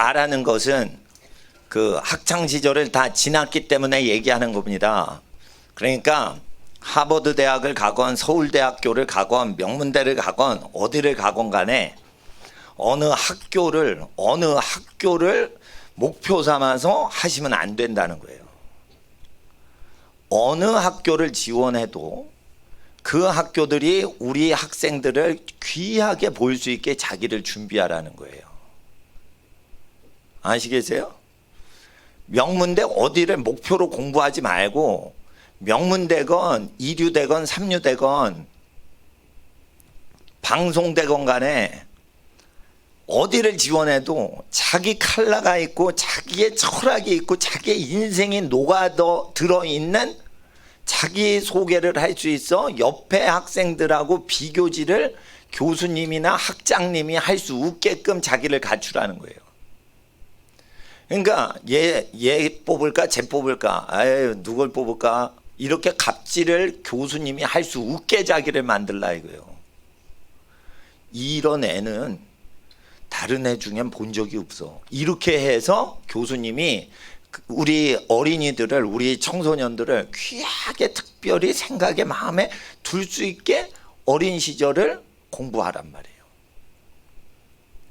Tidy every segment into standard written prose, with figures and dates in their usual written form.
아라는 것은 그 학창 시절을 다 지났기 때문에 얘기하는 겁니다. 그러니까 하버드 대학을 가건 서울대학교를 가건 명문대를 가건 어디를 가건 간에 어느 학교를 목표 삼아서 하시면 안 된다는 거예요. 어느 학교를 지원해도 그 학교들이 우리 학생들을 귀하게 볼 수 있게 자기를 준비하라는 거예요. 아시겠어요? 명문대 어디를 목표로 공부하지 말고 명문대건 이류대건 삼류대건 방송대건 간에 어디를 지원해도 자기 칼라가 있고 자기의 철학이 있고 자기의 인생이 녹아더 들어있는 자기 소개를 할 수 있어 옆에 학생들하고 비교지를 교수님이나 학장님이 할 수 없게끔 자기를 갖추라는 거예요. 그러니까 얘 뽑을까 쟤 뽑을까 누굴 뽑을까 이렇게 갑질을 교수님이 할 수 없게 자기를 만들라 이거예요. 이런 애는 다른 애 중엔 본 적이 없어. 이렇게 해서 교수님이 우리 어린이들을 우리 청소년들을 귀하게 특별히 생각에 마음에 둘 수 있게 어린 시절을 공부하란 말이에요.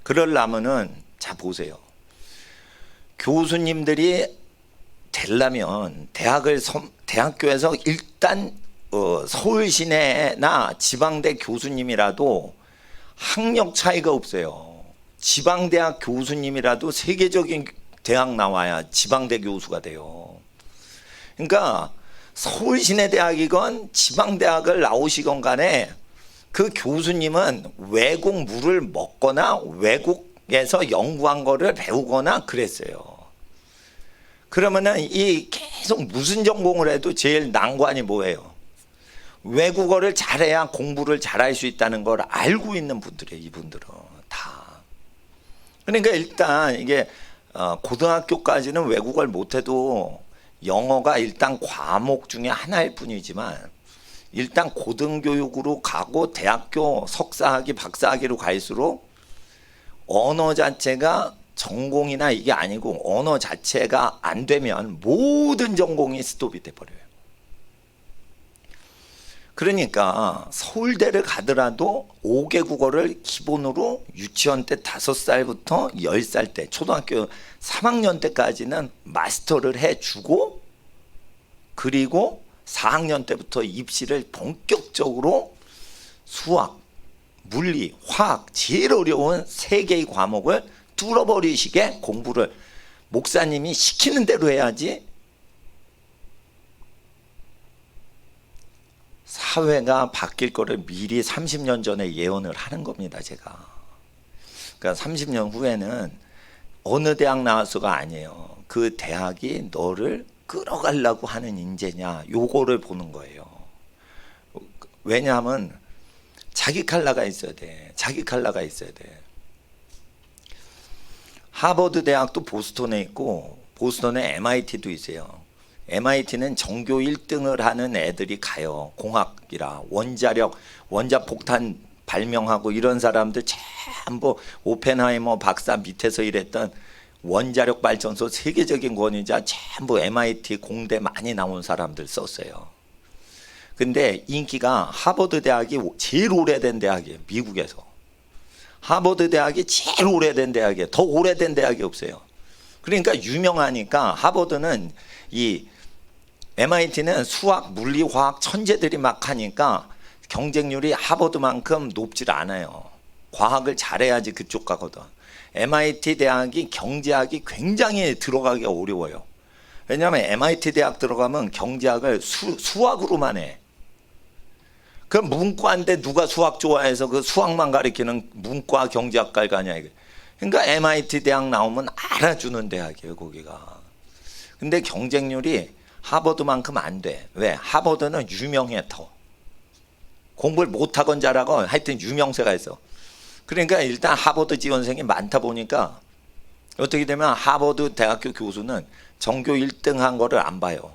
그러려면은 자 보세요. 교수님들이 되려면 대학교에서 일단 서울 시내나 지방대 교수님이라도 학력 차이가 없어요. 지방대학 교수님이라도 세계적인 대학 나와야 지방대 교수가 돼요. 그러니까 서울 시내대학이건 지방대학을 나오시건 간에 그 교수님은 외국 물을 먹거나 외국에서 연구한 거를 배우거나 그랬어요. 그러면은 이 계속 무슨 전공을 해도 제일 난관이 뭐예요? 외국어를 잘해야 공부를 잘할 수 있다는 걸 알고 있는 분들이에요. 이분들은 다. 그러니까 일단 이게 고등학교까지는 외국어를 못해도 영어가 일단 과목 중에 하나일 뿐이지만 일단 고등교육으로 가고 대학교 석사학위 박사학위로 갈수록 언어 자체가 전공이나 이게 아니고 언어 자체가 안 되면 모든 전공이 스톱이 돼버려요. 그러니까 서울대를 가더라도 5개 국어를 기본으로 유치원 때 5살부터 10살 때 초등학교 3학년 때까지는 마스터를 해주고 그리고 4학년 때부터 입시를 본격적으로 수학, 물리, 화학 제일 어려운 3개의 과목을 뚫어버리시게 공부를 목사님이 시키는 대로 해야지 사회가 바뀔 거를 미리 30년 전에 예언을 하는 겁니다. 제가. 그러니까 30년 후에는 어느 대학 나와서가 아니에요. 그 대학이 너를 끌어가려고 하는 인재냐 요거를 보는 거예요. 왜냐하면 자기 칼라가 있어야 돼. 자기 칼라가 있어야 돼. 하버드 대학도 보스턴에 있고 보스턴에 MIT도 있어요. MIT는 전교 1등을 하는 애들이 가요. 공학이라 원자폭탄 발명하고 이런 사람들 전부 오펜하이머 박사 밑에서 일했던 원자력 발전소 세계적인 권위자 전부 MIT 공대 많이 나온 사람들 썼어요. 근데 인기가 하버드 대학이 제일 오래된 대학이에요. 미국에서. 하버드 대학이 제일 오래된 대학이에요. 더 오래된 대학이 없어요. 그러니까 유명하니까 하버드는 MIT는 수학, 물리, 화학 천재들이 막 하니까 경쟁률이 하버드만큼 높질 않아요. 과학을 잘해야지 그쪽 가거든. MIT 대학이 경제학이 굉장히 들어가기 어려워요. 왜냐하면 MIT 대학 들어가면 경제학을 수학으로만 해. 그럼 문과인데 누가 수학 좋아해서 그 수학만 가르치는 문과 경제학과를 가냐 이거. 그러니까 MIT 대학 나오면 알아주는 대학이에요 거기가. 근데 경쟁률이 하버드만큼 안 돼. 왜? 하버드는 유명해 더. 공부를 못하건 잘하건 하여튼 유명세가 있어. 그러니까 일단 하버드 지원생이 많다 보니까 어떻게 되면 하버드 대학교 교수는 전교 1등 한 거를 안 봐요.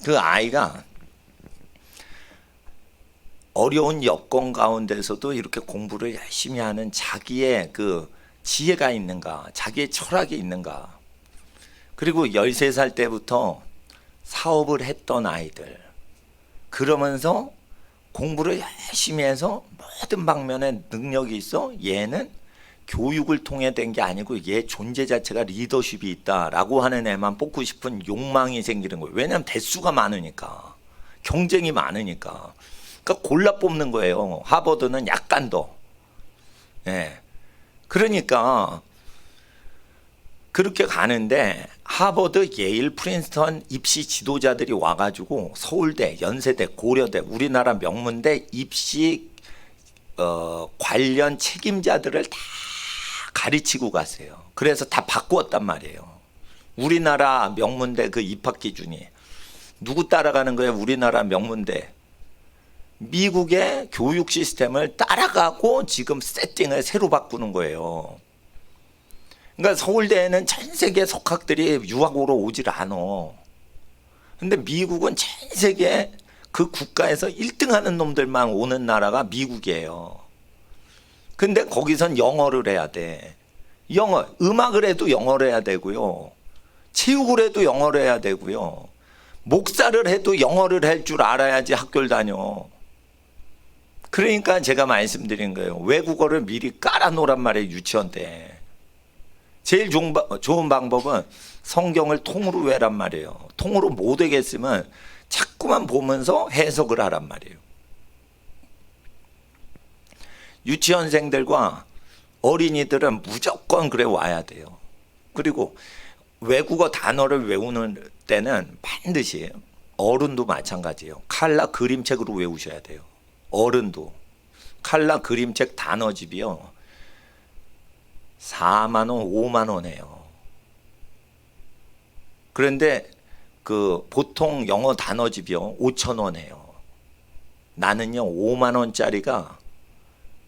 그 아이가 어려운 여건 가운데서도 이렇게 공부를 열심히 하는 자기의 그 지혜가 있는가, 자기의 철학이 있는가. 그리고 13살 때부터 사업을 했던 아이들, 그러면서 공부를 열심히 해서 모든 방면에 능력이 있어. 얘는 교육을 통해 된 게 아니고 얘 존재 자체가 리더십이 있다라고 하는 애만 뽑고 싶은 욕망이 생기는 거예요. 왜냐하면 대수가 많으니까, 경쟁이 많으니까. 그러니까 골라 뽑는 거예요. 하버드는 약간 더. 예. 그러니까 그렇게 가는데 하버드, 예일, 프린스턴 입시 지도자들이 와가지고 서울대, 연세대, 고려대, 우리나라 명문대 입시 관련 책임자들을 다 가르치고 갔어요. 그래서 다 바꾸었단 말이에요. 우리나라 명문대 그 입학 기준이 누구 따라가는 거예요? 우리나라 명문대. 미국의 교육 시스템을 따라가고 지금 세팅을 새로 바꾸는 거예요. 그러니까 서울대에는 전 세계 석학들이 유학으로 오질 않아. 근데 미국은 전 세계 그 국가에서 1등 하는 놈들만 오는 나라가 미국이에요. 근데 거기선 영어를 해야 돼. 영어, 음악을 해도 영어를 해야 되고요. 체육을 해도 영어를 해야 되고요. 목사를 해도 영어를 할 줄 알아야지 학교를 다녀. 그러니까 제가 말씀드린 거예요. 외국어를 미리 깔아놓으란 말이에요. 유치원 때. 제일 좋은 방법은 성경을 통으로 외란 말이에요. 통으로 못 외겠으면 자꾸만 보면서 해석을 하란 말이에요. 유치원생들과 어린이들은 무조건 그래 와야 돼요. 그리고 외국어 단어를 외우는 때는 반드시, 어른도 마찬가지예요. 칼라 그림책으로 외우셔야 돼요. 어른도. 칼라 그림책 단어집이요 4만 원, 5만 원이에요. 그런데 그 보통 영어 단어집이요 5천 원이에요. 나는요 5만 원짜리가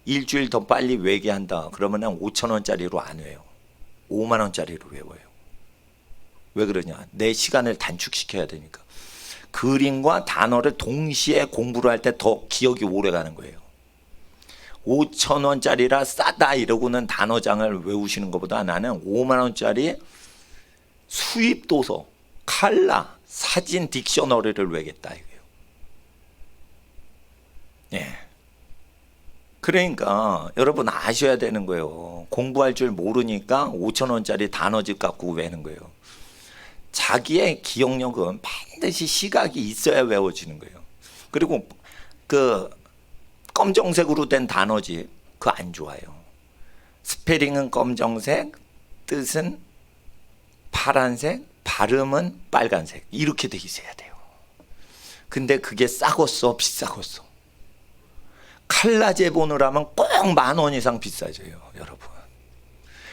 일주일 더 빨리 외게 한다 그러면 5천 원짜리로 안 외요. 5만 원짜리로 외워요. 왜 그러냐? 내 시간을 단축시켜야 되니까. 그림과 단어를 동시에 공부를 할 때 더 기억이 오래 가는 거예요. 5천 원짜리라 싸다 이러고는 단어장을 외우시는 것보다 나는 5만 원짜리 수입 도서, 칼라, 사진 딕셔너리를 외겠다 이거예요. 예. 그러니까 여러분 아셔야 되는 거예요. 공부할 줄 모르니까 5천 원짜리 단어집 갖고 외는 거예요. 자기의 기억력은 반드시 시각이 있어야 외워지는 거예요. 그리고 그 검정색으로 된 단어집 그거 안 좋아요. 스페링은 검정색, 뜻은 파란색, 발음은 빨간색 이렇게 돼 있어야 돼요. 근데 그게 싸겠어 비싸겠어? 칼라제 보느라면 꼭 10,000원 이상 비싸져요 여러분.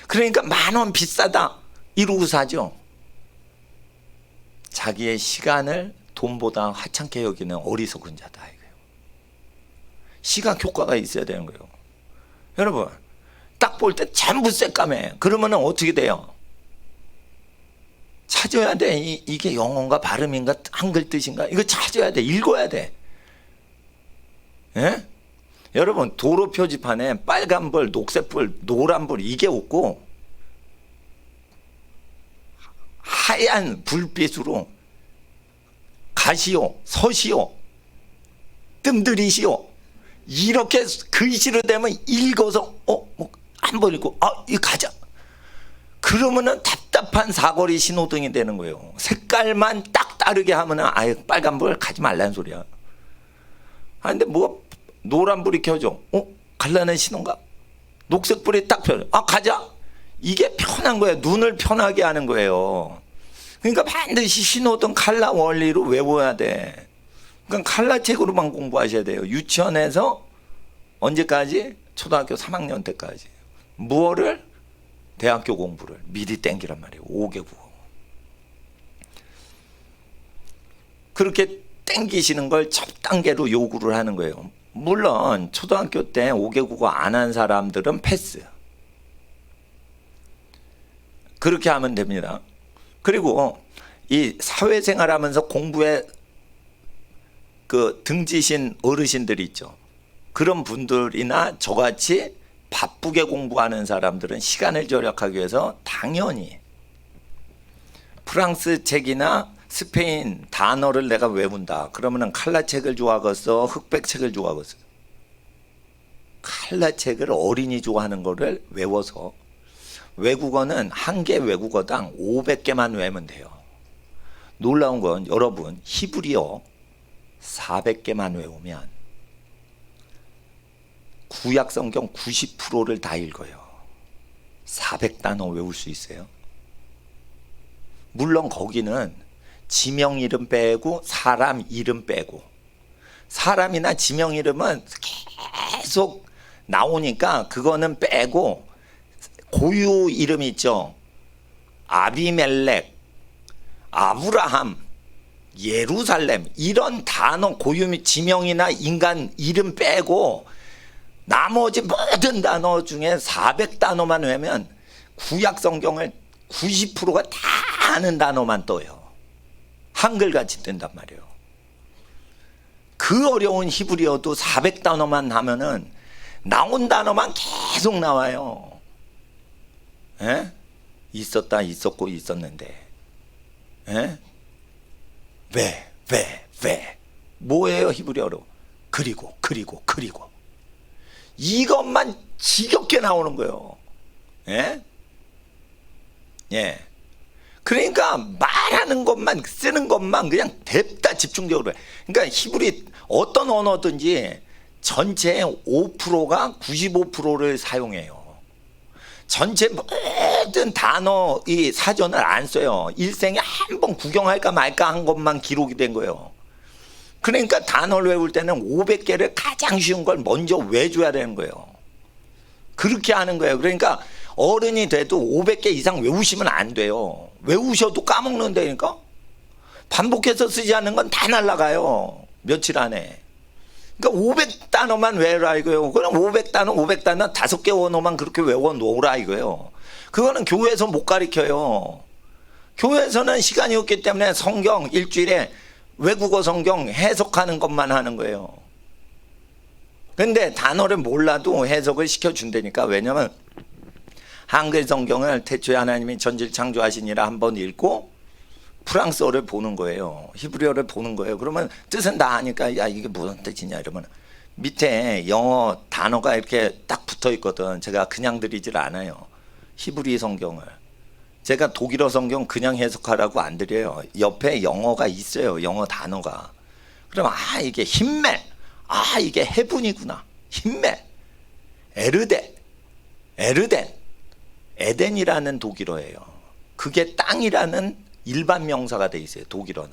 그러니까 10,000원 비싸다 이러고 사죠. 자기의 시간을 돈보다 하찮게 여기는 어리석은 자다 이거예요. 시각 효과가 있어야 되는 거예요. 여러분 딱 볼 때 전부 새까매. 그러면 어떻게 돼요? 찾아야 돼. 이게 영어인가 발음인가 한글 뜻인가 이거 찾아야 돼. 읽어야 돼. 예? 여러분 도로 표지판에 빨간불, 녹색불, 노란불 이게 없고 하얀 불빛으로 가시오, 서시오, 뜸들이시오 이렇게 글씨로 되면 읽어서 한번 읽고 이거 가자 그러면은 답답한 사거리 신호등이 되는 거예요. 색깔만 딱 다르게 하면은 아예 빨간불 가지 말라는 소리야. 근데 뭐 노란불이 켜져 갈라는 신호인가? 녹색불이 딱 펴져 가자 이게 편한 거예요. 눈을 편하게 하는 거예요. 그러니까 반드시 신호등 칼라 원리로 외워야 돼. 그러니까 칼라 책으로만 공부하셔야 돼요. 유치원에서 언제까지? 초등학교 3학년 때까지. 무엇을? 대학교 공부를 미리 땡기란 말이에요. 5개 국어. 그렇게 땡기시는 걸 첫 단계로 요구를 하는 거예요. 물론 초등학교 때 5개 국어 안 한 사람들은 패스. 그렇게 하면 됩니다. 그리고 이 사회생활 하면서 공부에 그 등지신 어르신들이 있죠. 그런 분들이나 저같이 바쁘게 공부하는 사람들은 시간을 절약하기 위해서 당연히 프랑스 책이나 스페인 단어를 내가 외운다. 그러면은 칼라책을 좋아하겠어? 흑백책을 좋아하겠어? 칼라책을 어린이 좋아하는 거를 외워서 외국어는 한 개 외국어당 500개만 외우면 돼요. 놀라운 건 여러분 히브리어 400개만 외우면 구약 성경 90%를 다 읽어요. 400단어 외울 수 있어요. 물론 거기는 지명 이름 빼고 사람 이름 빼고, 사람이나 지명 이름은 계속 나오니까 그거는 빼고 고유 이름 있죠. 아비멜렉, 아브라함, 예루살렘 이런 단어 고유 지명이나 인간 이름 빼고 나머지 모든 단어 중에 400단어만 외우면 구약 성경을 90%가 다 아는 단어만 떠요. 한글같이 뜬단 말이에요. 그 어려운 히브리어도 400단어만 하면은 나온 단어만 계속 나와요. 에? 있었다, 있었고, 있었는데. 에? 왜? 뭐예요, 히브리어로? 그리고. 이것만 지겹게 나오는 거예요. 예? 예. 그러니까 말하는 것만, 쓰는 것만 그냥 냅다 집중적으로 해. 그러니까 히브리 어떤 언어든지 전체의 5%가 95%를 사용해요. 전체 모든 단어 이 사전을 안 써요. 일생에 한 번 구경할까 말까 한 것만 기록이 된 거예요. 그러니까 단어를 외울 때는 500개를 가장 쉬운 걸 먼저 외줘야 되는 거예요. 그렇게 하는 거예요. 그러니까 어른이 돼도 500개 이상 외우시면 안 돼요. 외우셔도 까먹는다니까. 반복해서 쓰지 않는 건 다 날아가요. 며칠 안에. 그러니까 500단어만 외우라 이거예요. 그럼 500단어 5개 언어만 그렇게 외워놓으라 이거예요. 그거는 교회에서 못 가르쳐요. 교회에서는 시간이 없기 때문에 성경 일주일에 외국어 성경 해석하는 것만 하는 거예요. 근데 단어를 몰라도 해석을 시켜준다니까. 왜냐면 한글 성경을 태초에 하나님이 전지를 창조하시니라 한번 읽고 프랑스어를 보는 거예요. 히브리어를 보는 거예요. 그러면 뜻은 다 아니까 야 이게 무슨 뜻이냐 이러면 밑에 영어 단어가 이렇게 딱 붙어 있거든. 제가 그냥 드리질 않아요. 히브리 성경을 제가 독일어 성경 그냥 해석하라고 안 드려요. 옆에 영어가 있어요. 영어 단어가. 그럼 아 이게 힘멜, 아 이게 해분이구나. 힘멜, 에르덴, 에덴이라는 독일어예요. 그게 땅이라는 일반 명사가 돼 있어요. 독일어는.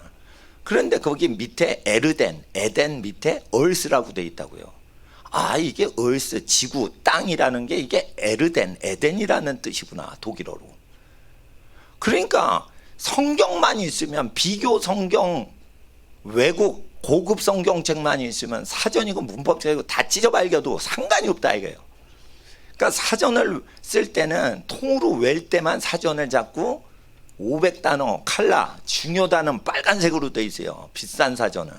그런데 거기 밑에 에덴 밑에 얼스라고 돼 있다고요. 아 이게 얼스, 지구, 땅이라는 게 이게 에덴이라는 뜻이구나. 독일어로. 그러니까 성경만 있으면, 비교 성경, 외국 고급 성경책만 있으면 사전이고 문법책이고 다 찢어발겨도 상관이 없다 이거예요. 그러니까 사전을 쓸 때는 통으로 외울 때만 사전을 잡고 500단어 칼라 중요 단어 빨간색으로 돼 있어요. 비싼 사전은.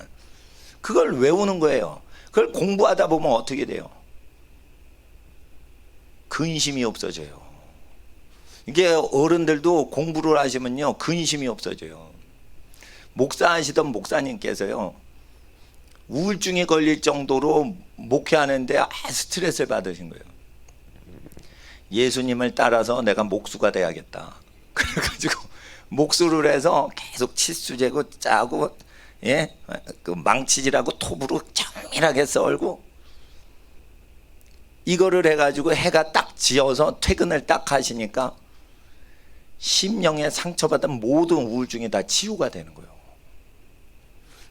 그걸 외우는 거예요. 그걸 공부하다 보면 어떻게 돼요? 근심이 없어져요. 이게 어른들도 공부를 하시면요 근심이 없어져요. 목사하시던 목사님께서요 우울증이 걸릴 정도로 목회하는데 스트레스를 받으신 거예요. 예수님을 따라서 내가 목수가 돼야겠다. 그래가지고 목수를 해서 계속 치수 재고 짜고, 예, 그 망치질하고 톱으로 정밀하게 썰고 이거를 해가지고 해가 딱 지어서 퇴근을 딱 하시니까 심령에 상처받은 모든 우울증이 다 치유가 되는 거예요.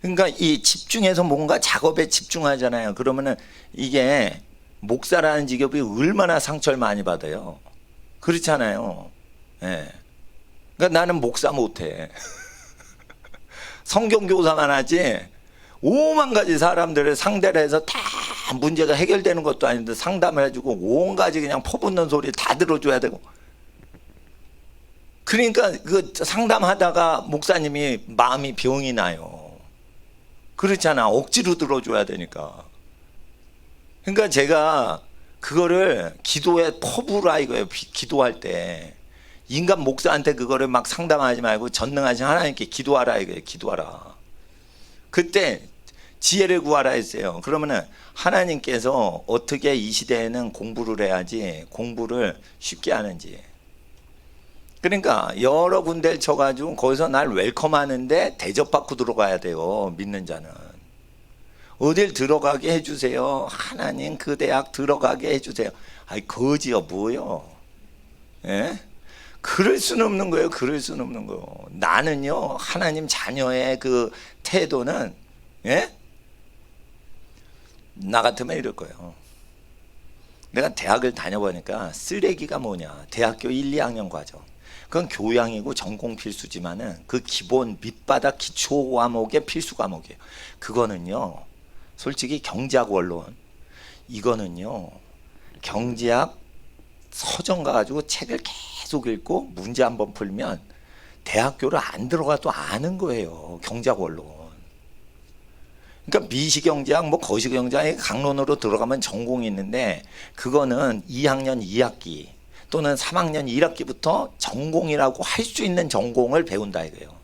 그러니까 이 집중해서 뭔가 작업에 집중하잖아요. 그러면은 이게 목사라는 직업이 얼마나 상처를 많이 받아요. 그렇잖아요. 예. 그러니까 나는 목사 못해. 성경교사만 하지 5만 가지 사람들을 상대를 해서 다 문제가 해결되는 것도 아닌데 상담을 해주고 온 가지 그냥 퍼붓는 소리 다 들어줘야 되고. 그러니까 그 상담하다가 목사님이 마음이 병이 나요. 그렇잖아. 억지로 들어줘야 되니까. 그러니까 제가 그거를 기도에 퍼부으라 이거예요. 기도할 때 인간 목사한테 그거를 막 상담하지 말고 전능하신 하나님께 기도하라 이거예요. 기도하라. 그때 지혜를 구하라 했어요. 그러면은 하나님께서 어떻게 이 시대에는 공부를 해야지 공부를 쉽게 하는지. 그러니까 여러 군데를 쳐가지고 거기서 날 웰컴하는데 대접받고 들어가야 돼요. 믿는 자는. 어딜 들어가게 해주세요. 하나님 그 대학 들어가게 해주세요. 아이 거지요 뭐요. 예? 그럴 수는 없는 거예요. 그럴 수는 없는 거예요. 나는요 하나님 자녀의 그 태도는 예? 나 같으면 이럴 거예요. 내가 대학을 다녀보니까 쓰레기가 뭐냐. 대학교 1, 2학년 과정. 그건 교양이고 전공 필수지만은 그 기본 밑바닥 기초 과목의 필수 과목이에요. 그거는요. 솔직히 경제학 원론 이거는요. 경제학 서점 가가지고 책을 계속 읽고 문제 한번 풀면 대학교를 안 들어가도 아는 거예요. 경제학 원론. 그러니까 미시경제학 뭐 거시경제학 강론으로 들어가면 전공이 있는데 그거는 2학년 2학기 또는 3학년 1학기부터 전공이라고 할 수 있는 전공을 배운다 이거예요.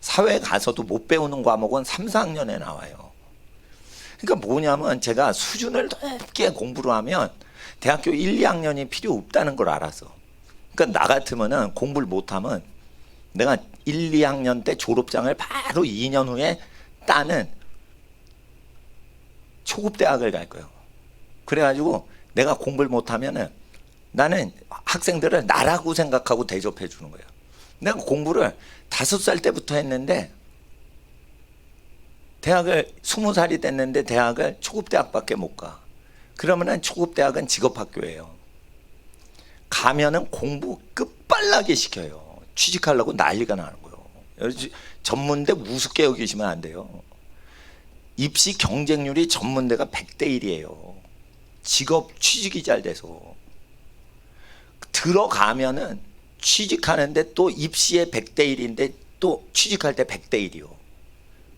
사회에 가서도 못 배우는 과목은 3, 4학년에 나와요. 그러니까 뭐냐면 제가 수준을 높게 공부를 하면 대학교 1, 2학년이 필요 없다는 걸 알았어. 그러니까 나 같으면은 공부를 못하면 내가 1, 2학년 때 졸업장을 바로 2년 후에 따는 초급 대학을 갈 거예요. 그래가지고 내가 공부를 못하면은 나는 학생들을 나라고 생각하고 대접해 주는 거예요. 내가 공부를 5살 때부터 했는데 대학을 20살이 됐는데 대학을 초급 대학밖에 못 가. 그러면은 초급 대학은 직업학교예요. 가면은 공부 끝발나게 시켜요. 취직하려고 난리가 나는 거예요. 전문대 우습게 여기시면 안 돼요. 입시 경쟁률이 전문대가 100대 1이에요. 직업 취직이 잘 돼서. 들어가면은 취직하는데 또 입시에 100대 1인데 또 취직할 때 100대 1이요.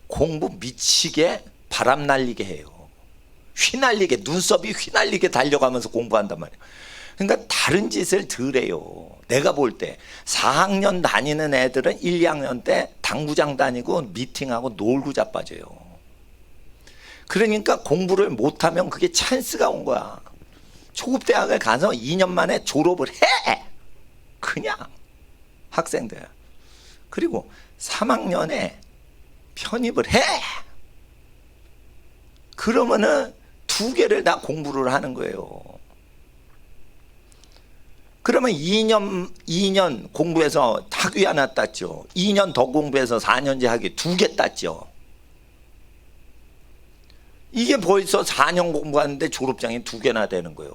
공부 미치게 바람 날리게 해요. 휘날리게 눈썹이 휘날리게 달려가면서 공부한단 말이에요. 그러니까 다른 짓을 덜 해요. 내가 볼 때 4학년 다니는 애들은 1, 2학년 때 당구장 다니고 미팅하고 놀고 자빠져요. 그러니까 공부를 못하면 그게 찬스가 온 거야. 초급 대학을 가서 2년 만에 졸업을 해. 그냥 학생들. 그리고 3학년에 편입을 해. 그러면은 2개를 다 공부를 하는 거예요. 그러면 2년 공부해서 학위 하나 땄죠. 2년 더 공부해서 4년제 학위 2개 땄죠. 이게 벌써 4년 공부하는데 졸업장이 2개나 되는 거예요.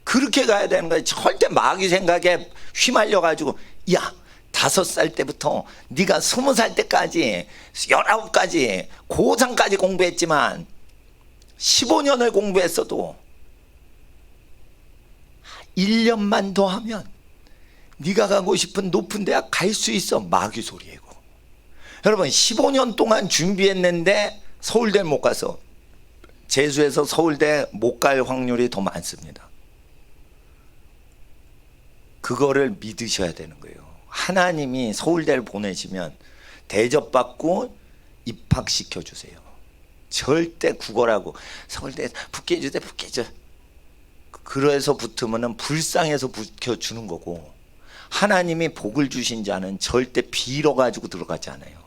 그렇게 가야 되는 거예요. 절대 마귀 생각에 휘말려가지고 야 5살 때부터 네가 20살 때까지 19까지 고3까지 공부했지만 15년을 공부했어도 1년만 더 하면 네가 가고 싶은 높은 대학 갈 수 있어. 마귀 소리예요. 여러분 15년 동안 준비했는데 서울대 못 가서 재수해서 서울대 못 갈 확률이 더 많습니다. 그거를 믿으셔야 되는 거예요. 하나님이 서울대를 보내시면 대접받고 입학시켜 주세요. 절대 국어라고 서울대 붙게 해주세요. 붙게 해줘. 그래서 붙으면 불쌍해서 붙여주는 거고 하나님이 복을 주신 자는 절대 빌어가지고 들어가지 않아요.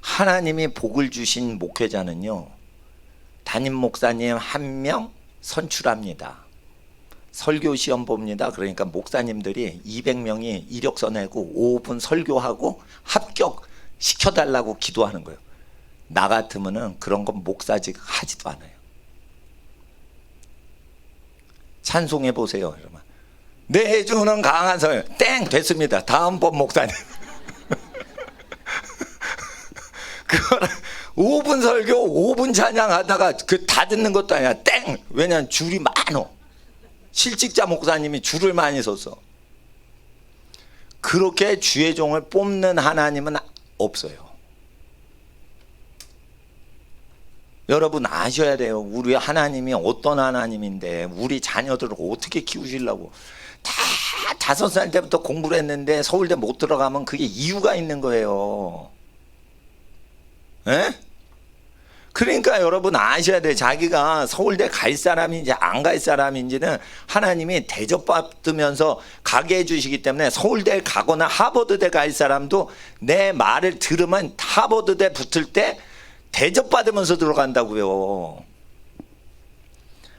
하나님이 복을 주신 목회자는요 담임 목사님 1명 선출합니다. 설교 시험 봅니다. 그러니까 목사님들이 200명이 이력서 내고 5분 설교하고 합격 시켜달라고 기도하는 거예요. 나 같으면은 그런 건 목사직 하지도 않아요. 찬송해 보세요. 여러분. 내 주는 강한 설 땡 됐습니다. 다음번 목사님. 그거는 5분 설교 5분 찬양하다가 그 다 듣는 것도 아니야. 땡. 왜냐면 줄이 많어. 실직자 목사님이 줄을 많이 섰어. 그렇게 주의 종을 뽑는 하나님은 없어요. 여러분 아셔야 돼요. 우리 하나님이 어떤 하나님인데 우리 자녀들을 어떻게 키우시려고. 다 5살 때부터 공부를 했는데 서울대 못 들어가면 그게 이유가 있는 거예요. 에? 그러니까 여러분 아셔야 돼요. 자기가 서울대 갈 사람인지 안 갈 사람인지는 하나님이 대접받으면서 가게 해주시기 때문에 서울대 가거나 하버드대 갈 사람도 내 말을 들으면 하버드대 붙을 때 대접받으면서 들어간다고요.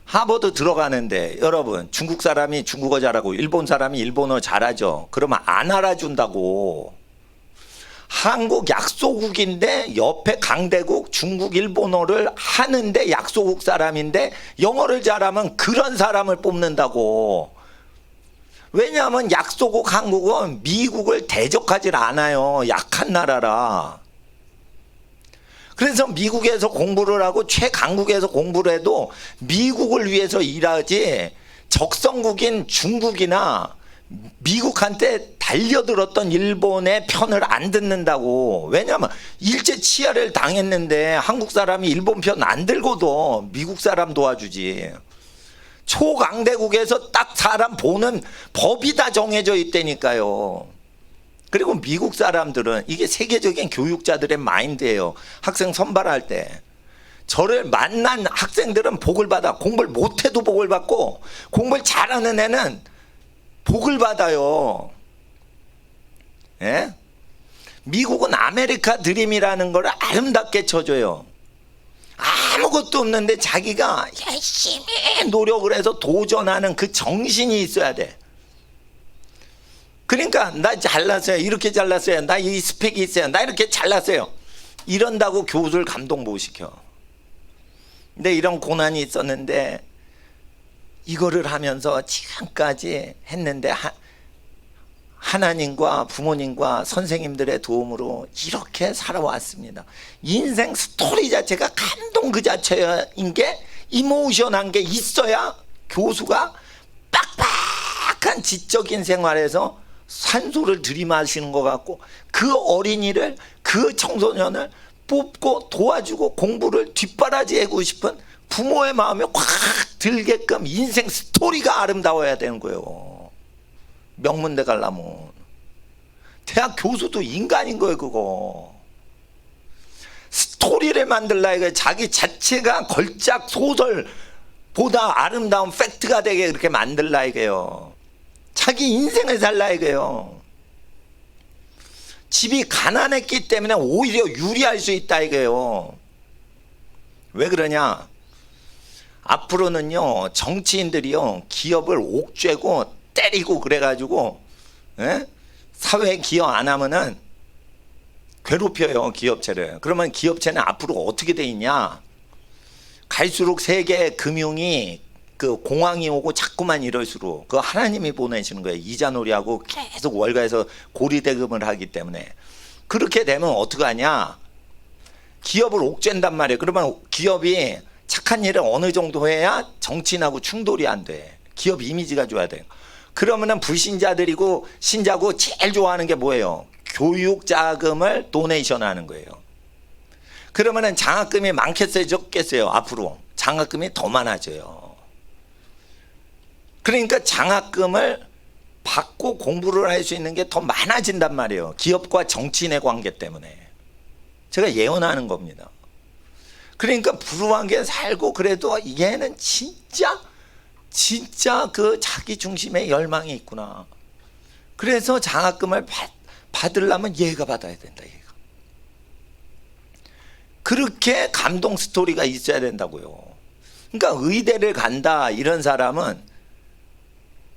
하버드 들어가는데 여러분 중국 사람이 중국어 잘하고 일본 사람이 일본어 잘하죠. 그러면 안 알아준다고. 한국 약소국인데 옆에 강대국 중국 일본어를 하는데 약소국 사람인데 영어를 잘하면 그런 사람을 뽑는다고. 왜냐하면 약소국 한국은 미국을 대적하지 않아요. 약한 나라라. 그래서 미국에서 공부를 하고 최강국에서 공부를 해도 미국을 위해서 일하지 적성국인 중국이나 미국한테 달려들었던 일본의 편을 안 듣는다고. 왜냐하면 일제 치하를 당했는데 한국 사람이 일본 편 안 들고도 미국 사람 도와주지. 초강대국에서 딱 사람 보는 법이 다 정해져 있다니까요. 그리고 미국 사람들은 이게 세계적인 교육자들의 마인드예요. 학생 선발할 때 저를 만난 학생들은 복을 받아. 공부를 못해도 복을 받고 공부를 잘하는 애는 복을 받아요. 예? 미국은 아메리카 드림이라는 걸 아름답게 쳐줘요. 아무것도 없는데 자기가 열심히 노력을 해서 도전하는 그 정신이 있어야 돼. 그러니까 나 잘났어요. 이렇게 잘났어요. 나 이 스펙이 있어요. 나 이렇게 잘났어요. 이런다고 교수를 감동 못 시켜. 근데 이런 고난이 있었는데 이거를 하면서 지금까지 했는데 하나님과 부모님과 선생님들의 도움으로 이렇게 살아왔습니다. 인생 스토리 자체가 감동 그 자체인 게 이모션한 게 있어야 교수가 빡빡한 지적인 생활에서 산소를 들이마시는 것 같고 그 어린이를 그 청소년을 뽑고 도와주고 공부를 뒷바라지하고 싶은 부모의 마음이 확 들게끔 인생 스토리가 아름다워야 되는 거예요. 명문대 가려면 대학 교수도 인간인 거예요. 그거 스토리를 만들라 이거예요. 자기 자체가 걸작 소설보다 아름다운 팩트가 되게 그렇게 만들라 이거예요. 자기 인생을 살라 이거예요. 집이 가난했기 때문에 오히려 유리할 수 있다 이거예요. 왜 그러냐? 앞으로는요 정치인들이요 기업을 옥죄고 때리고 그래가지고 사회에 기여 안 하면은 괴롭혀요 기업체를. 그러면 기업체는 앞으로 어떻게 돼 있냐? 갈수록 세계 금융이 그 공황이 오고 자꾸만 이럴수록 그 하나님이 보내시는 거예요. 이자놀이하고 계속 월가에서 고리대금을 하기 때문에. 그렇게 되면 어떡하냐? 기업을 옥죄단 말이에요. 그러면 기업이 착한 일을 어느 정도 해야 정치인하고 충돌이 안 돼. 기업 이미지가 좋아야 돼요. 그러면은 불신자들이고 신자고 제일 좋아하는 게 뭐예요? 교육 자금을 도네이션 하는 거예요. 그러면은 장학금이 많겠어요, 적겠어요? 앞으로 장학금이 더 많아져요. 그러니까 장학금을 받고 공부를 할 수 있는 게 더 많아진단 말이에요. 기업과 정치인의 관계 때문에. 제가 예언하는 겁니다. 그러니까 불우하게 살고 그래도 얘는 진짜 그 자기 중심의 열망이 있구나. 그래서 장학금을 받으려면 얘가 받아야 된다. 얘가. 그렇게 감동 스토리가 있어야 된다고요. 그러니까 의대를 간다 이런 사람은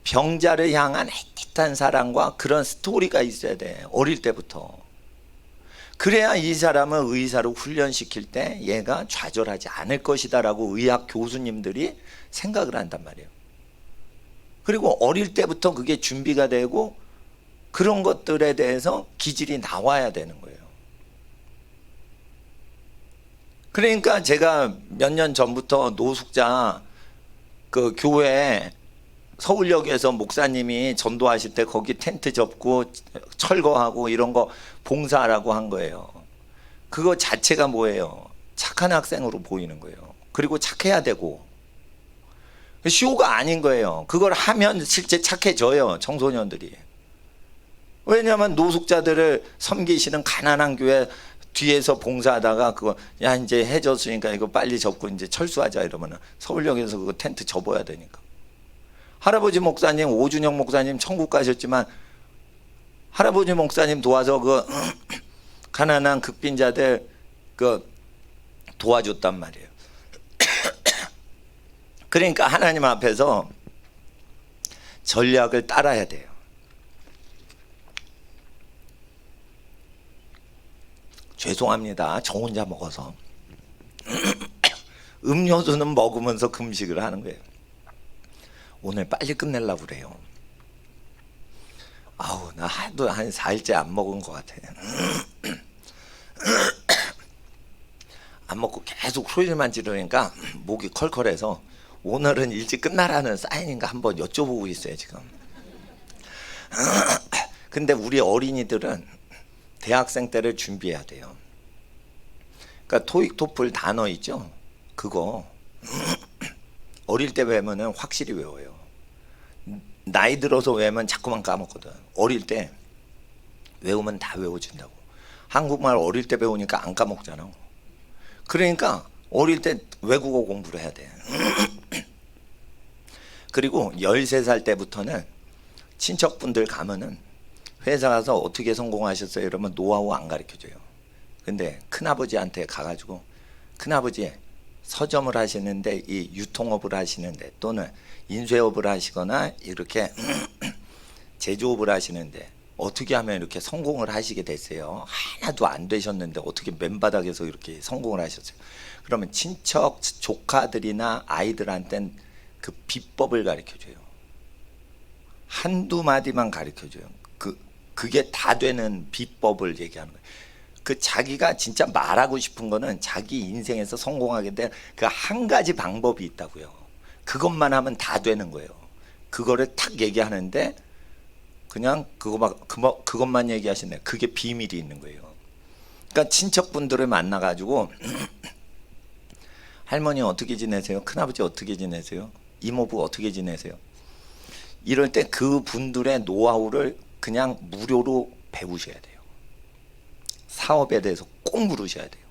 병자를 향한 애틋한 사랑과 그런 스토리가 있어야 돼. 어릴 때부터. 그래야 이 사람을 의사로 훈련시킬 때 얘가 좌절하지 않을 것이다 라고 의학 교수님들이 생각을 한단 말이에요. 그리고 어릴 때부터 그게 준비가 되고 그런 것들에 대해서 기질이 나와야 되는 거예요. 그러니까 제가 몇 년 전부터 노숙자 그 교회 서울역에서 목사님이 전도하실 때 거기 텐트 접고 철거하고 이런 거 봉사하라고 한 거예요. 그거 자체가 뭐예요? 착한 학생으로 보이는 거예요. 그리고 착해야 되고 쇼가 아닌 거예요. 그걸 하면 실제 착해져요, 청소년들이. 왜냐하면 노숙자들을 섬기시는 가난한 교회 뒤에서 봉사하다가 그거 야 이제 해졌으니까 이거 빨리 접고 이제 철수하자 이러면은 서울역에서 그거 텐트 접어야 되니까. 할아버지 목사님, 오준영 목사님 천국 가셨지만 할아버지 목사님 도와서 그 가난한 극빈자들 그 도와줬단 말이에요. 그러니까 하나님 앞에서 전략을 따라야 돼요. 죄송합니다. 저 혼자 먹어서. 음료수는 먹으면서 금식을 하는 거예요. 오늘 빨리 끝내려고 그래요. 아우, 나 하도 한 4일째 안 먹은 것 같아. 안 먹고 계속 소리만 지르니까 목이 컬컬해서 오늘은 일찍 끝나라는 사인인가 한번 여쭤보고 있어요 지금. 근데 우리 어린이들은 대학생 때를 준비해야 돼요. 그러니까 토익 토플 단어 있죠, 그거 어릴 때 외우면 확실히 외워요. 나이 들어서 외우면 자꾸만 까먹거든. 어릴 때 외우면 다 외워진다고. 한국말 어릴 때 배우니까 안 까먹잖아. 그러니까 어릴 때 외국어 공부를 해야 돼. 그리고 13살 때부터는 친척분들 가면은 회사 가서 어떻게 성공하셨어요? 이러면 노하우 안 가르쳐줘요. 근데 큰아버지한테 가가지고 큰아버지 서점을 하시는데 이 유통업을 하시는데 또는 인쇄업을 하시거나 이렇게 제조업을 하시는데 어떻게 하면 이렇게 성공을 하시게 됐어요? 하나도 안 되셨는데 어떻게 맨바닥에서 이렇게 성공을 하셨어요? 그러면 친척 조카들이나 아이들한테는 그 비법을 가르쳐줘요. 한두 마디만 가르쳐줘요. 그게 다 되는 비법을 얘기하는 거예요. 그 자기가 진짜 말하고 싶은 거는 자기 인생에서 성공하게 된 그 한 가지 방법이 있다고요. 그것만 하면 다 되는 거예요. 그거를 탁 얘기하는데 그냥 그것만 얘기하시네. 그게 비밀이 있는 거예요. 그러니까 친척분들을 만나가지고 할머니 어떻게 지내세요? 큰아버지 어떻게 지내세요? 이모부 어떻게 지내세요? 이럴 때 그 분들의 노하우를 그냥 무료로 배우셔야 돼요. 사업에 대해서 꼭 물으셔야 돼요.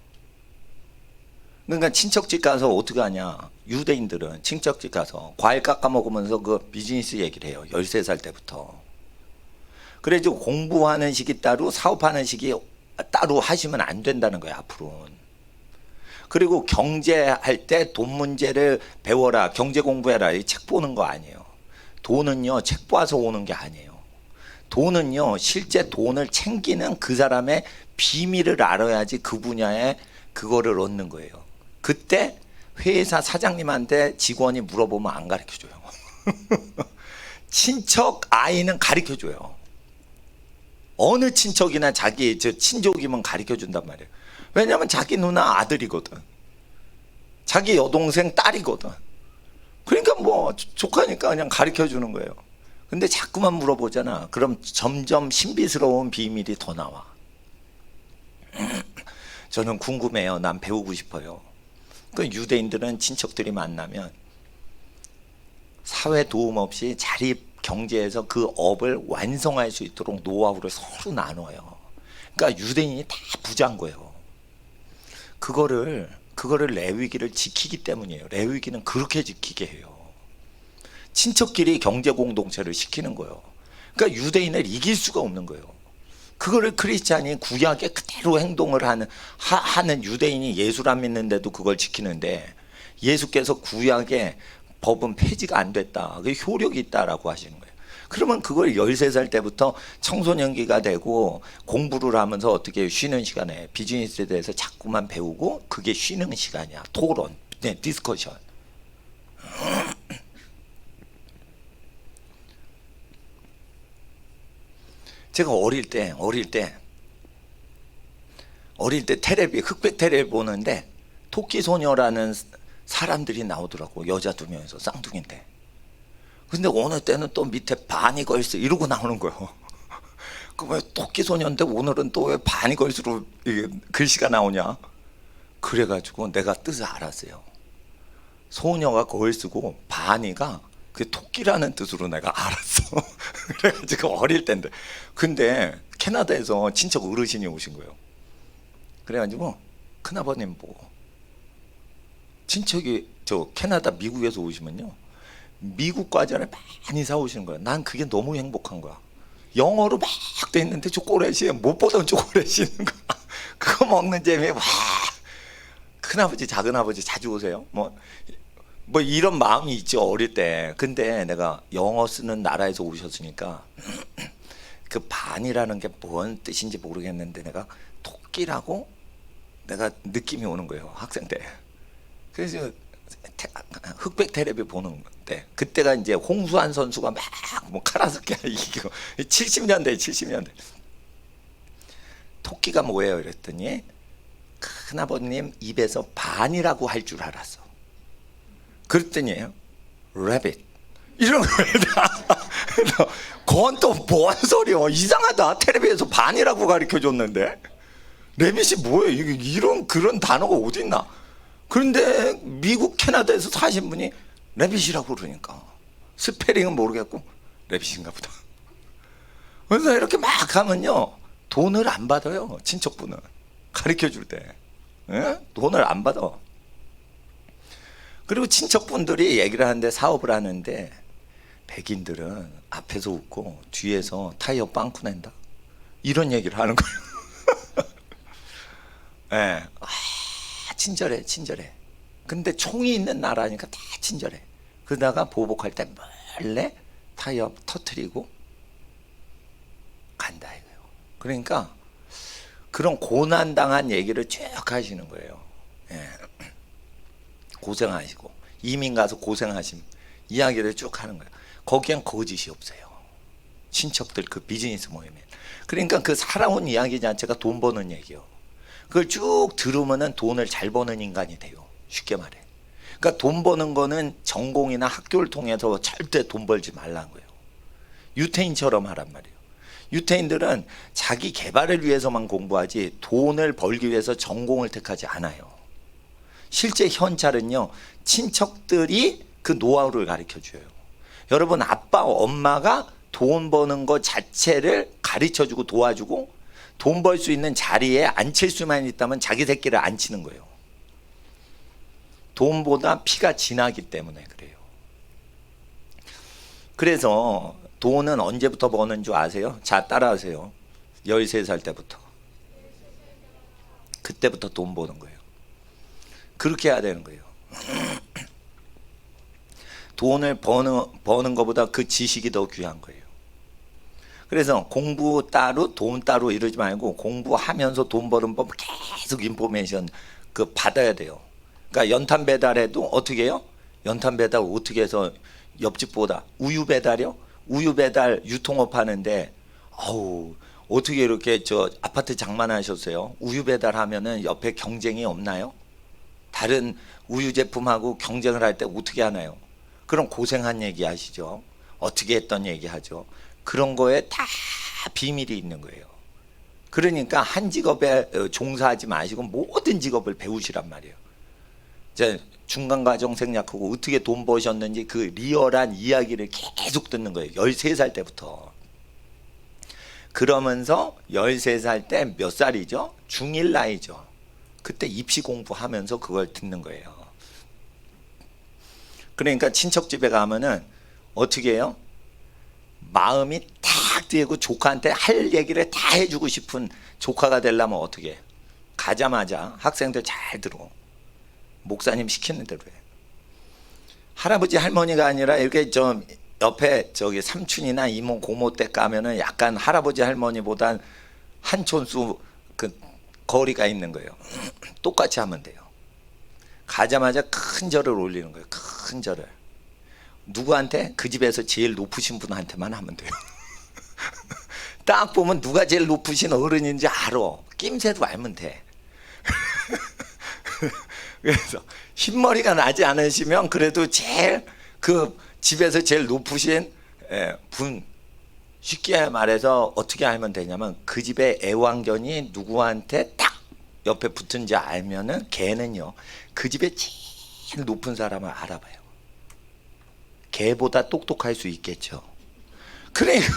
그러니까 친척집 가서 어떻게 하냐? 유대인들은 친척집 가서 과일 깎아 먹으면서 그 비즈니스 얘기를 해요. 13살 때부터. 그래서 공부하는 시기 따로 사업하는 시기 따로 하시면 안 된다는 거예요, 앞으로는. 그리고 경제할 때 돈 문제를 배워라, 경제 공부해라, 이 책 보는 거 아니에요. 돈은요, 책 봐서 오는 게 아니에요. 돈은요, 실제 돈을 챙기는 그 사람의 비밀을 알아야지 그 분야에 그거를 얻는 거예요. 그때 회사 사장님한테 직원이 물어보면 안 가르쳐줘요. 친척 아이는 가르쳐줘요. 어느 친척이나 자기 친족이면 가르쳐준단 말이에요. 왜냐하면 자기 누나 아들이거든. 자기 여동생 딸이거든. 그러니까 뭐 조카니까 그냥 가르쳐주는 거예요. 근데 자꾸만 물어보잖아. 그럼 점점 신비스러운 비밀이 더 나와. 저는 궁금해요. 난 배우고 싶어요. 그 유대인들은 친척들이 만나면 사회 도움 없이 자립 경제에서 그 업을 완성할 수 있도록 노하우를 서로 나눠요. 그러니까 유대인이 다 부자인 거예요. 그거를 레위기를 지키기 때문이에요. 레위기는 그렇게 지키게 해요. 친척끼리 경제 공동체를 시키는 거예요. 그러니까 유대인을 이길 수가 없는 거예요. 그거를 크리스찬이 구약에 그대로 행동을 하는 유대인이 예수를 안 믿는데도 그걸 지키는데 예수께서 구약의 법은 폐지가 안 됐다. 그 효력이 있다라고 하시는 거예요. 그러면 그걸 13살 때부터 청소년기가 되고 공부를 하면서 어떻게 쉬는 시간에 비즈니스에 대해서 자꾸만 배우고 그게 쉬는 시간이야. 토론, 디스커션. 제가 어릴 때 테레비, 흑백 테레비 보는데 토끼소녀라는 사람들이 나오더라고. 여자 2명이서 쌍둥이인데. 근데 어느 때는 또 밑에 바니걸스 이러고 나오는 거예요. 그 왜 토끼소녀인데 오늘은 또 왜 바니걸스로 글씨가 나오냐? 그래가지고 내가 뜻을 알았어요. 소녀가 거울 쓰고 바니가 그 토끼라는 뜻으로 내가 알았어. 그래가지고 어릴 때인데, 근데 캐나다에서 친척 어르신이 오신 거예요. 그래가지고 큰아버님 보고, 친척이 저 캐나다 미국에서 오시면요 미국 과자를 많이 사오시는 거야. 난 그게 너무 행복한 거야. 영어로 막 돼 있는데 초콜릿이 못 보던 초콜릿이 있는 거야. 그거 먹는 재미. 와, 큰아버지 작은아버지 자주 오세요. 뭐 이런 마음이 있죠 어릴 때. 근데 내가 영어 쓰는 나라에서 오셨으니까 그 반이라는 게 뭔 뜻인지 모르겠는데 내가 토끼라고 내가 느낌이 오는 거예요 학생 때. 그래서 흑백 테레비 보는 때 그때가 이제 홍수환 선수가 막 뭐 카라스케 이기고 70년대 토끼가 뭐예요 이랬더니 큰아버님 입에서 반이라고 할 줄 알았어. 그랬더니 rabbit 이런 거예요. 그건 또 뭔 소리야. 이상하다. 텔레비에서 반이라고 가르쳐 줬는데 레빗이 뭐예요? 이런 그런 단어가 어디 있나. 그런데 미국 캐나다에서 사신 분이 레빗이라고 그러니까 스페링은 모르겠고 레빗인가 보다. 그래서 이렇게 막 하면요 돈을 안 받아요. 친척분은 가르쳐 줄 때 돈을 안 받아. 그리고 친척분들이 얘기를 하는데 사업을 하는데 백인들은 앞에서 웃고 뒤에서 타이어 빵꾸 낸다 이런 얘기를 하는 거예요. 네. 친절해. 근데 총이 있는 나라니까 다 친절해. 그러다가 보복할 때 몰래 타이어 터트리고 간다 이거예요. 그러니까 그런 고난당한 얘기를 쭉 하시는 거예요. 예. 고생하시고 이민 가서 고생하신 이야기를 쭉 하는 거예요. 거기엔 거짓이 없어요. 친척들 그 비즈니스 모임에. 그러니까 그 살아온 이야기 자체가 돈 버는 얘기예요. 그걸 쭉 들으면은 돈을 잘 버는 인간이 돼요. 쉽게 말해. 그러니까 돈 버는 거는 전공이나 학교를 통해서 절대 돈 벌지 말라는 거예요. 유태인처럼 하란 말이에요. 유태인들은 자기 개발을 위해서만 공부하지 돈을 벌기 위해서 전공을 택하지 않아요. 실제 현찰은요 친척들이 그 노하우를 가르쳐 줘요. 여러분 아빠 엄마가 돈 버는 것 자체를 가르쳐 주고 도와주고 돈 벌 수 있는 자리에 앉힐 수만 있다면 자기 새끼를 앉히는 거예요. 돈보다 피가 진하기 때문에 그래요. 그래서 돈은 언제부터 버는 줄 아세요? 자 따라하세요. 13살 때부터. 그때부터 돈 버는 거예요. 그렇게 해야 되는 거예요. 돈을 버는 것보다 그 지식이 더 귀한 거예요. 그래서 공부 따로 돈 따로 이러지 말고 공부하면서 돈 버는 법 계속 인포메이션 그 받아야 돼요. 그러니까 연탄 배달해도 어떻게 해요? 연탄 배달 어떻게 해서 옆집보다 우유 배달이요? 우유 배달 유통업 하는데 어우 어떻게 이렇게 저 아파트 장만하셨어요? 우유 배달하면은 옆에 경쟁이 없나요? 다른 우유 제품하고 경쟁을 할 때 어떻게 하나요? 그럼 고생한 얘기 하시죠. 어떻게 했던 얘기 하죠. 그런 거에 다 비밀이 있는 거예요. 그러니까 한 직업에 종사하지 마시고 모든 직업을 배우시란 말이에요. 이제 중간과정 생략하고 어떻게 돈 버셨는지 그 리얼한 이야기를 계속 듣는 거예요. 13살 때부터. 그러면서 13살 때 몇 살이죠? 중1 나이죠. 그때 입시 공부하면서 그걸 듣는 거예요. 그러니까 친척집에 가면은 어떻게 해요? 마음이 탁 뛰고 조카한테 할 얘기를 다 해주고 싶은 조카가 되려면 어떻게 해? 가자마자 학생들 잘 들어. 목사님 시키는 대로 해. 할아버지 할머니가 아니라 이렇게 좀 옆에 저기 삼촌이나 이모 고모 댁 가면은 약간 할아버지 할머니보단 한 촌수 그 거리가 있는 거예요. 똑같이 하면 돼요. 가자마자 큰 절을 올리는 거예요. 큰 절을. 누구한테? 그 집에서 제일 높으신 분한테만 하면 돼요. 딱 보면 누가 제일 높으신 어른인지 알아. 낌새도 알면 돼. 그래서 흰머리가 나지 않으시면 그래도 제일 그 집에서 제일 높으신 분, 쉽게 말해서 어떻게 알면 되냐면 그 집의 애완견이 누구한테 딱 옆에 붙은지 알면은 걔는요 그 집에 제일 높은 사람을 알아봐요. 걔보다 똑똑할 수 있겠죠. 그러니까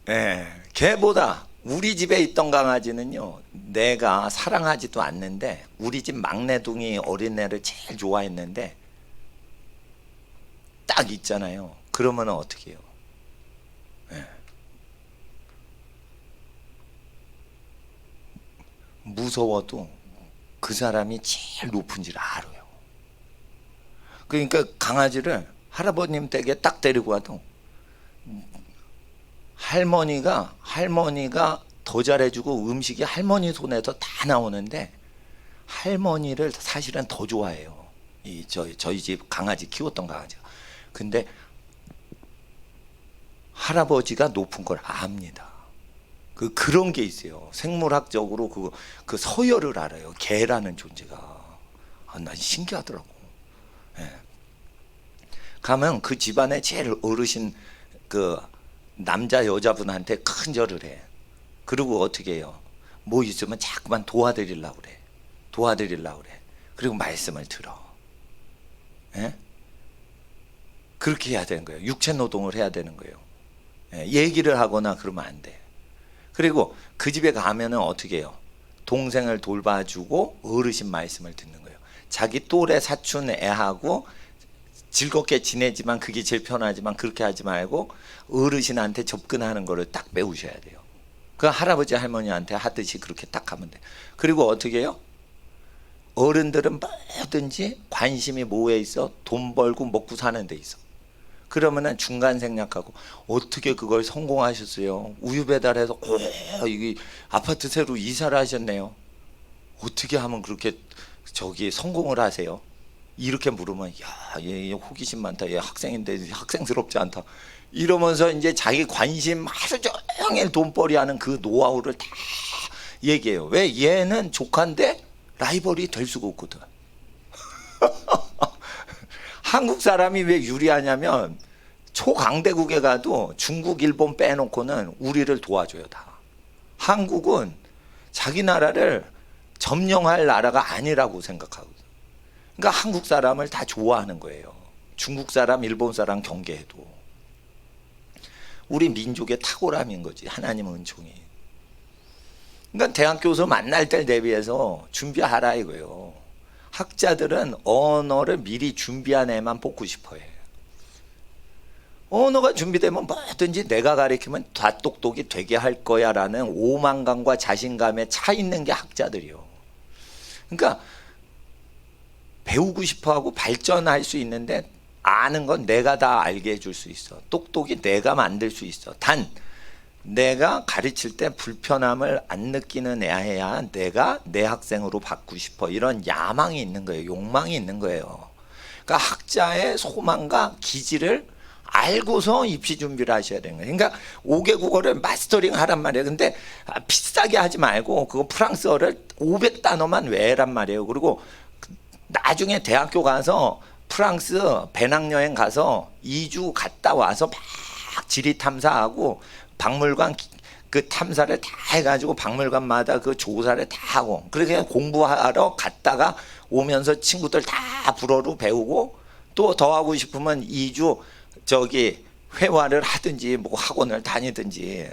예, 걔보다 우리 집에 있던 강아지는요 내가 사랑하지도 않는데 우리 집 막내둥이 어린애를 제일 좋아했는데 딱 있잖아요. 그러면 어떻게 해요? 예. 무서워도 그 사람이 제일 높은지를 알아요. 그러니까 강아지를 할아버님 댁에 딱 데리고 와도 할머니가 더 잘해주고 음식이 할머니 손에서 다 나오는데 할머니를 사실은 더 좋아해요. 저희 집 강아지 키웠던 강아지가. 근데 할아버지가 높은 걸 압니다. 그런 게 있어요. 생물학적으로 그 서열을 알아요. 개라는 존재가. 난 신기하더라고. 예. 가면 그 집안에 제일 어르신 그 남자 여자분한테 큰 절을 해. 그리고 어떻게 해요? 뭐 있으면 자꾸만 도와드리려고 그래. 그리고 말씀을 들어. 예? 그렇게 해야 되는 거예요. 육체 노동을 해야 되는 거예요. 예, 얘기를 하거나 그러면 안 돼. 그리고 그 집에 가면은 어떻게 해요? 동생을 돌봐주고 어르신 말씀을 듣는 거예요. 자기 또래 사촌 애하고 즐겁게 지내지만 그게 제일 편하지만 그렇게 하지 말고 어르신한테 접근하는 거를 딱 배우셔야 돼요. 그 할아버지 할머니한테 하듯이 그렇게 딱 하면 돼요. 그리고 어떻게 해요? 어른들은 뭐든지 관심이 뭐에 있어? 돈 벌고 먹고 사는 데 있어. 그러면은 중간 생략하고 어떻게 그걸 성공하셨어요? 우유 배달해서 이게 아파트 새로 이사를 하셨네요. 어떻게 하면 그렇게 성공을 하세요? 이렇게 물으면 얘 호기심 많다. 얘 학생인데 학생스럽지 않다. 이러면서 이제 자기 관심 하루 종일 돈벌이 하는 그 노하우를 다 얘기해요. 왜? 얘는 조카인데 라이벌이 될 수가 없거든. 한국 사람이 왜 유리하냐면 초강대국에 가도 중국, 일본 빼놓고는 우리를 도와줘요 다. 한국은 자기 나라를 점령할 나라가 아니라고 생각하거든. 그러니까 한국 사람을 다 좋아하는 거예요. 중국 사람, 일본 사람 경계해도. 우리 민족의 탁월함인 거지. 하나님 은총이. 그러니까 대학교에서 만날 때 대비해서 준비하라 이거예요. 학자들은 언어를 미리 준비한 애만 뽑고 싶어 해. 언어가 준비되면 뭐든지 내가 가르치면 다 똑똑이 되게 할 거야 라는 오만감과 자신감에 차 있는 게 학자들이요. 그러니까 배우고 싶어 하고 발전할 수 있는데 아는 건 내가 다 알게 해줄 수 있어. 똑똑이 내가 만들 수 있어. 단 내가 가르칠 때 불편함을 안 느끼는 애야 내가 내 학생으로 받고 싶어. 이런 야망이 있는 거예요. 욕망이 있는 거예요. 그러니까 학자의 소망과 기질을 알고서 입시 준비를 하셔야 되는 거예요. 그러니까 5개 국어를 마스터링 하란 말이에요. 근데 비싸게 하지 말고 그거 프랑스어를 500단어만 외란 말이에요. 그리고 나중에 대학교 가서 프랑스 배낭여행 가서 2주 갔다 와서 막 지리 탐사하고 박물관 그 탐사를 다 해가지고 박물관마다 그 조사를 다 하고 그렇게 공부하러 갔다가 오면서 친구들 다 불어로 배우고 또 더 하고 싶으면 2주 회화를 하든지 뭐 학원을 다니든지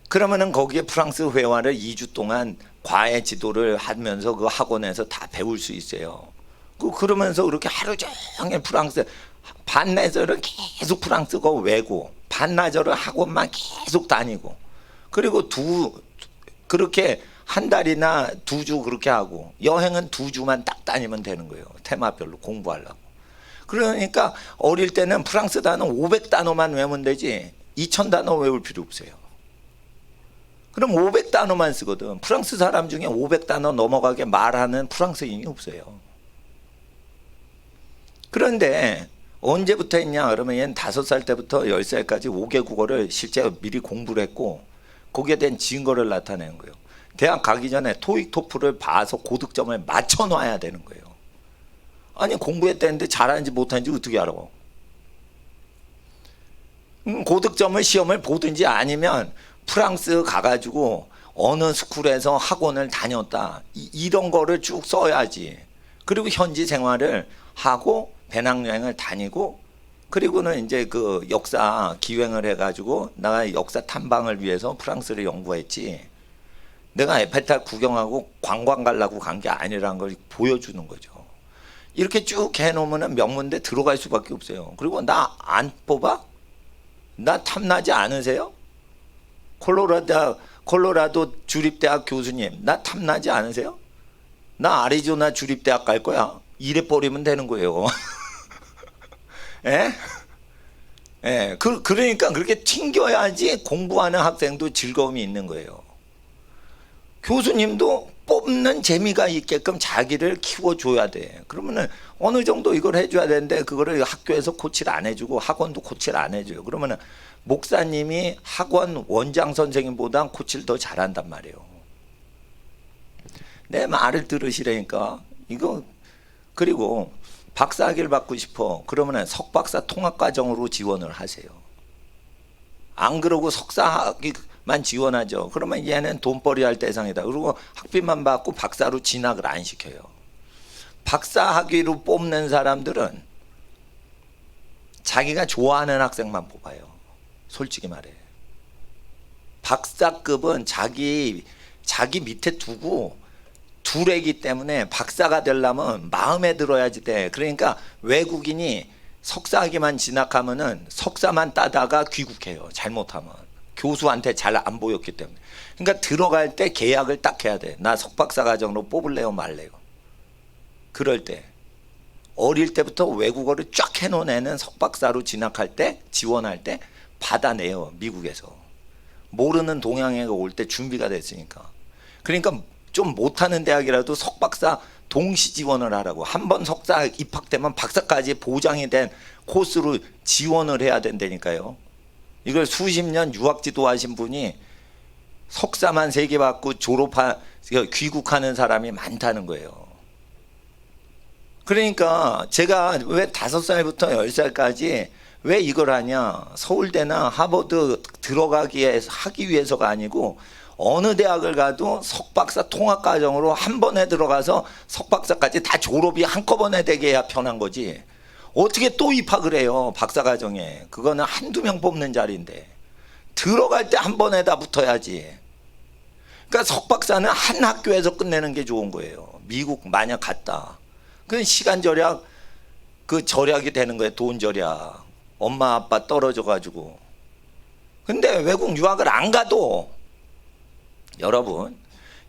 그러면은 거기에 프랑스 회화를 2주 동안 과외 지도를 하면서 그 학원에서 다 배울 수 있어요. 그러면서 그렇게 하루 종일 프랑스 반나절은 계속 프랑스어 외고 반나절은 학원만 계속 다니고 그리고 그렇게 한 달이나 2주 그렇게 하고 여행은 2주만 딱 다니면 되는 거예요. 테마별로 공부하려고. 그러니까 어릴 때는 프랑스 단어 500단어만 외우면 되지 2000단어 외울 필요 없어요. 그럼 500단어만 쓰거든. 프랑스 사람 중에 500단어 넘어가게 말하는 프랑스인이 없어요. 그런데 언제부터 했냐 그러면 얘는 5살 때부터 10살까지 5개 국어를 실제 미리 공부를 했고 거기에 대한 증거를 나타내는 거예요. 대학 가기 전에 토익 토플을 봐서 고득점을 맞춰 놔야 되는 거예요. 아니 공부했다는데 잘하는지 못하는지 어떻게 알아? 고득점을 시험을 보든지 아니면 프랑스 가가지고 어느 스쿨에서 학원을 다녔다. 이런 거를 쭉 써야지. 그리고 현지 생활을 하고 배낭여행을 다니고 그리고는 이제 그 역사 기획을 해가지고 나 역사 탐방을 위해서 프랑스를 연구했지. 내가 에펠탑 구경하고 관광 가려고 간 게 아니라는 걸 보여주는 거죠. 이렇게 쭉 해놓으면 명문대 들어갈 수밖에 없어요. 그리고 나 안 뽑아? 나 탐나지 않으세요? 콜로라도 주립대학 교수님, 나 탐나지 않으세요? 나 아리조나 주립대학 갈 거야. 이래 버리면 되는 거예요. 예? 예, 그러니까 그렇게 튕겨야지 공부하는 학생도 즐거움이 있는 거예요. 교수님도 뽑는 재미가 있게끔 자기를 키워줘야 돼. 그러면은 어느 정도 이걸 해줘야 되는데 그거를 학교에서 코치를 안 해주고 학원도 코치를 안 해줘요. 그러면은 목사님이 학원 원장 선생님보다 코치를 더 잘한단 말이에요. 내 말을 들으시라니까. 이거 그리고 박사학위를 받고 싶어. 그러면은 석박사 통합과정으로 지원을 하세요. 안 그러고 석사학위만 지원하죠. 그러면 얘는 돈벌이 할 대상이다. 그리고 학비만 받고 박사로 진학을 안 시켜요. 박사학위로 뽑는 사람들은 자기가 좋아하는 학생만 뽑아요. 솔직히 말해. 박사급은 자기 밑에 두고 둘애기 때문에 박사가 되려면 마음에 들어야지 돼. 그러니까 외국인이 석사학위만 진학하면은 석사만 따다가 귀국해요. 잘못하면. 교수한테 잘 안 보였기 때문에. 그러니까 들어갈 때 계약을 딱 해야 돼. 나 석박사 과정으로 뽑을래요 말래요. 그럴 때 어릴 때부터 외국어를 쫙 해놓은 애는 석박사로 진학할 때 지원할 때 받아내요. 미국에서. 모르는 동양애가 올 때 준비가 됐으니까. 그러니까 좀 못하는 대학이라도 석박사 동시 지원을 하라고. 한 번 석사 입학되면 박사까지 보장이 된 코스로 지원을 해야 된다니까요. 이걸 수십 년 유학 지도하신 분이 석사만 3개 받고 귀국하는 사람이 많다는 거예요. 그러니까 제가 왜 5살부터 10살까지 왜 이걸 하냐. 서울대나 하버드 하기 위해서가 아니고 어느 대학을 가도 석박사 통합과정으로 한 번에 들어가서 석박사까지 다 졸업이 한꺼번에 되게 해야 편한 거지. 어떻게 또 입학을 해요 박사과정에. 그거는 한두 명 뽑는 자리인데 들어갈 때 한 번에 다 붙어야지. 그러니까 석박사는 한 학교에서 끝내는 게 좋은 거예요. 미국 만약 갔다 그 시간 절약, 그 절약이 되는 거예요. 돈 절약. 엄마 아빠 떨어져 가지고. 근데 외국 유학을 안 가도 여러분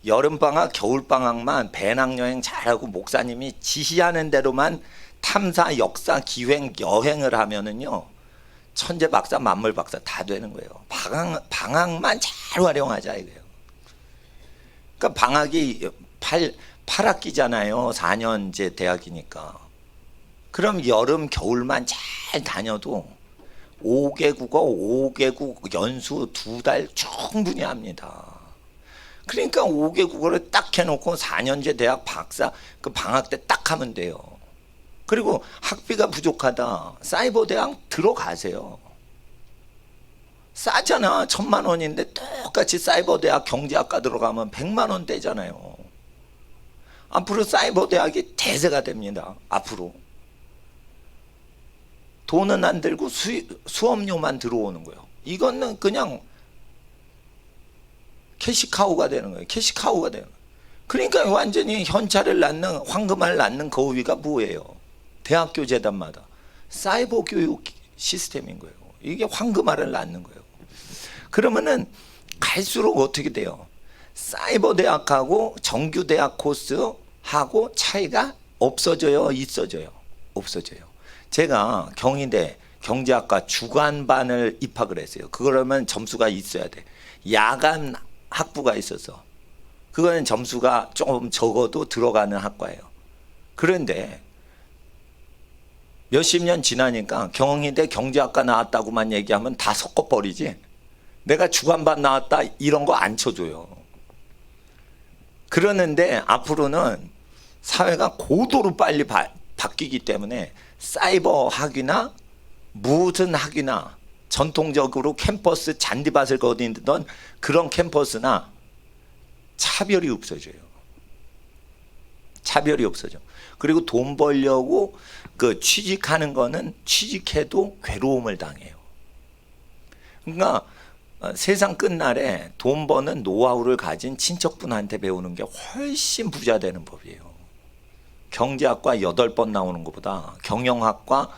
여름방학 겨울방학만 배낭여행 잘하고 목사님이 지시하는 대로만 탐사 역사 기획 여행을 하면은요 천재 박사 만물 박사 다 되는 거예요. 방학만 잘 활용하자 이거예요. 그러니까 방학이 8학기잖아요 4년 이제 대학이니까. 그럼 여름 겨울만 잘 다녀도 5개국어 5개국 연수 2달 충분히 합니다. 그러니까 5개국어를 딱 해놓고 4년제 대학 박사 그 방학 때 딱 하면 돼요. 그리고 학비가 부족하다 사이버 대학 들어가세요. 싸잖아. 1,000만 원인데 똑같이 사이버 대학 경제학과 들어가면 100만 원대잖아요. 앞으로 사이버 대학이 대세가 됩니다. 앞으로 돈은 안 들고 수업료만 들어오는 거예요. 이거는 그냥 캐시카우가 되는 거예요. 캐시카우가 되는 거예요. 그러니까 완전히 현찰을 낳는 황금알 낳는 거위가 뭐예요? 대학교 재단마다 사이버 교육 시스템인 거예요. 이게 황금알을 낳는 거예요. 그러면은 갈수록 어떻게 돼요? 사이버 대학하고 정규 대학 코스하고 차이가 없어져요, 있어져요? 없어져요. 제가 경희대 경제학과 주간반을 입학을 했어요. 그러면 점수가 있어야 돼. 야간 학부가 있어서 그거는 점수가 조금 적어도 들어가는 학과예요. 그런데 몇십 년 지나니까 경희대 경제학과 나왔다고만 얘기하면 다 섞어버리지. 내가 주간반 나왔다 이런 거 안 쳐줘요. 그러는데 앞으로는 사회가 고도로 빨리 바뀌기 때문에 사이버 학위나 무슨 학위나 전통적으로 캠퍼스 잔디밭을 거두던 그런 캠퍼스나 차별이 없어져요. 차별이 없어져. 그리고 돈 벌려고 그 취직하는 거는 취직해도 괴로움을 당해요. 그러니까 세상 끝날에 돈 버는 노하우를 가진 친척분한테 배우는 게 훨씬 부자 되는 법이에요. 경제학과 8번 나오는 것보다, 경영학과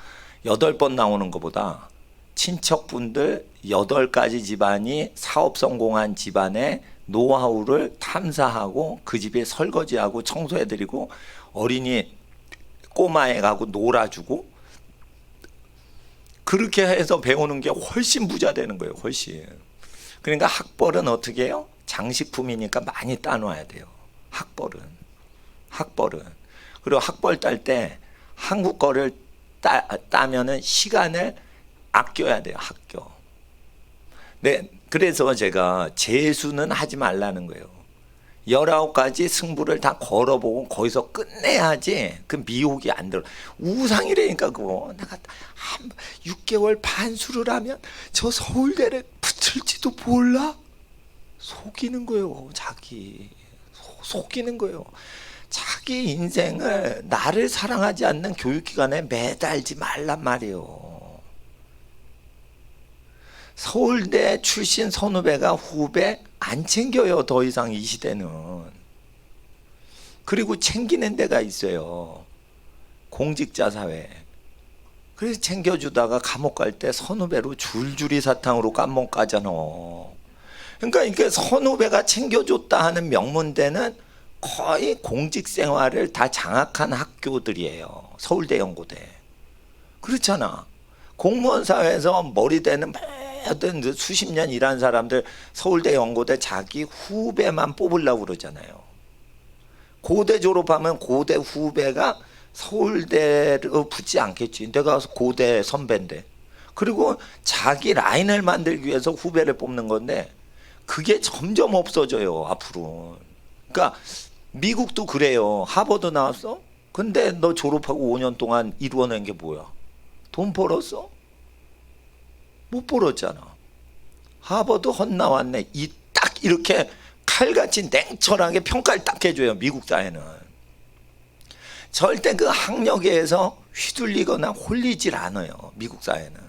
8번 나오는 것보다 친척분들 8가지 집안이 사업 성공한 집안의 노하우를 탐사하고 그 집에 설거지하고 청소해드리고 어린이 꼬마애 가고 놀아주고 그렇게 해서 배우는 게 훨씬 부자 되는 거예요. 훨씬. 그러니까 학벌은 어떻게 해요? 장식품이니까 많이 따놔야 돼요. 학벌은. 그리고 학벌 딸 때 한국 거를 따면은 시간을 아껴야 돼요. 아껴. 네, 그래서 제가 재수는 하지 말라는 거예요. 19가지 승부를 다 걸어보고 거기서 끝내야지 그 미혹이 안 들어. 우상이라니까 그거. 내가 한 6개월 반수를 하면 저 서울대를 붙을지도 몰라. 속이는 거예요. 자기. 속이는 거예요. 자기 인생을 나를 사랑하지 않는 교육기관에 매달지 말란 말이에요. 서울대 출신 선후배가 후배 안 챙겨요. 더 이상 이 시대는. 그리고 챙기는 데가 있어요. 공직자 사회. 그래서 챙겨주다가 감옥 갈 때 선후배로 줄줄이 사탕으로 감옥 가잖아. 그러니까 이게 선후배가 챙겨줬다 하는 명문대는 거의 공직 생활을 다 장악한 학교들이에요. 서울대, 연고대. 그렇잖아. 공무원 사회에서 머리대는 하여튼 수십 년 일한 사람들 서울대, 연고대 자기 후배만 뽑으려고 그러잖아요. 고대 졸업하면 고대 후배가 서울대로 붙지 않겠지. 내가 고대 선배인데. 그리고 자기 라인을 만들기 위해서 후배를 뽑는 건데 그게 점점 없어져요. 앞으로. 그러니까 미국도 그래요. 하버드 나왔어? 근데 너 졸업하고 5년 동안 이루어낸 게 뭐야? 돈 벌었어? 못 벌었잖아. 하버드 헛나왔네. 딱 이렇게 칼같이 냉철하게 평가를 딱 해줘요. 미국 사회는. 절대 그 학력에서 휘둘리거나 홀리질 않아요. 미국 사회는.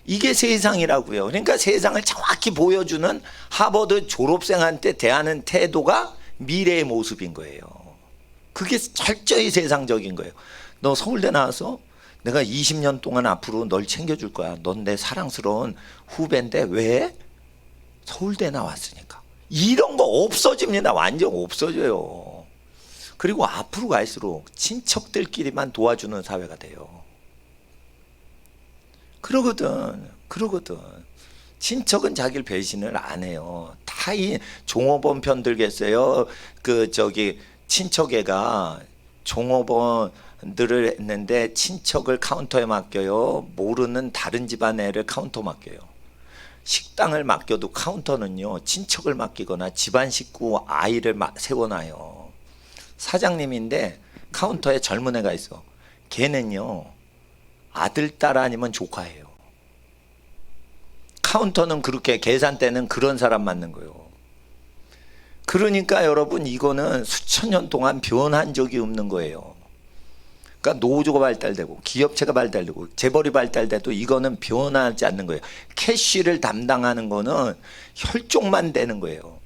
이게 세상이라고요. 그러니까 세상을 정확히 보여주는 하버드 졸업생한테 대하는 태도가 미래의 모습인 거예요. 그게 철저히 세상적인 거예요. 너 서울대 나와서 내가 20년 동안 앞으로 널 챙겨줄 거야. 넌 내 사랑스러운 후배인데 왜? 서울대 나왔으니까. 이런 거 없어집니다. 완전 없어져요. 그리고 앞으로 갈수록 친척들끼리만 도와주는 사회가 돼요. 그러거든. 친척은 자기를 배신을 안 해요. 타인 종업원 편 들겠어요. 친척애가 종업원들을 했는데 친척을 카운터에 맡겨요. 모르는 다른 집안 애를 카운터 맡겨요. 식당을 맡겨도 카운터는요 친척을 맡기거나 집안 식구 아이를 세워놔요. 사장님인데 카운터에 젊은 애가 있어. 걔는요 아들 딸 아니면 조카예요. 카운터는 그렇게 계산대는 그런 사람 맞는 거예요. 그러니까 여러분 이거는 수천 년 동안 변한 적이 없는 거예요. 그러니까 노조가 발달되고 기업체가 발달되고 재벌이 발달돼도 이거는 변하지 않는 거예요. 캐시를 담당하는 거는 혈족만 되는 거예요.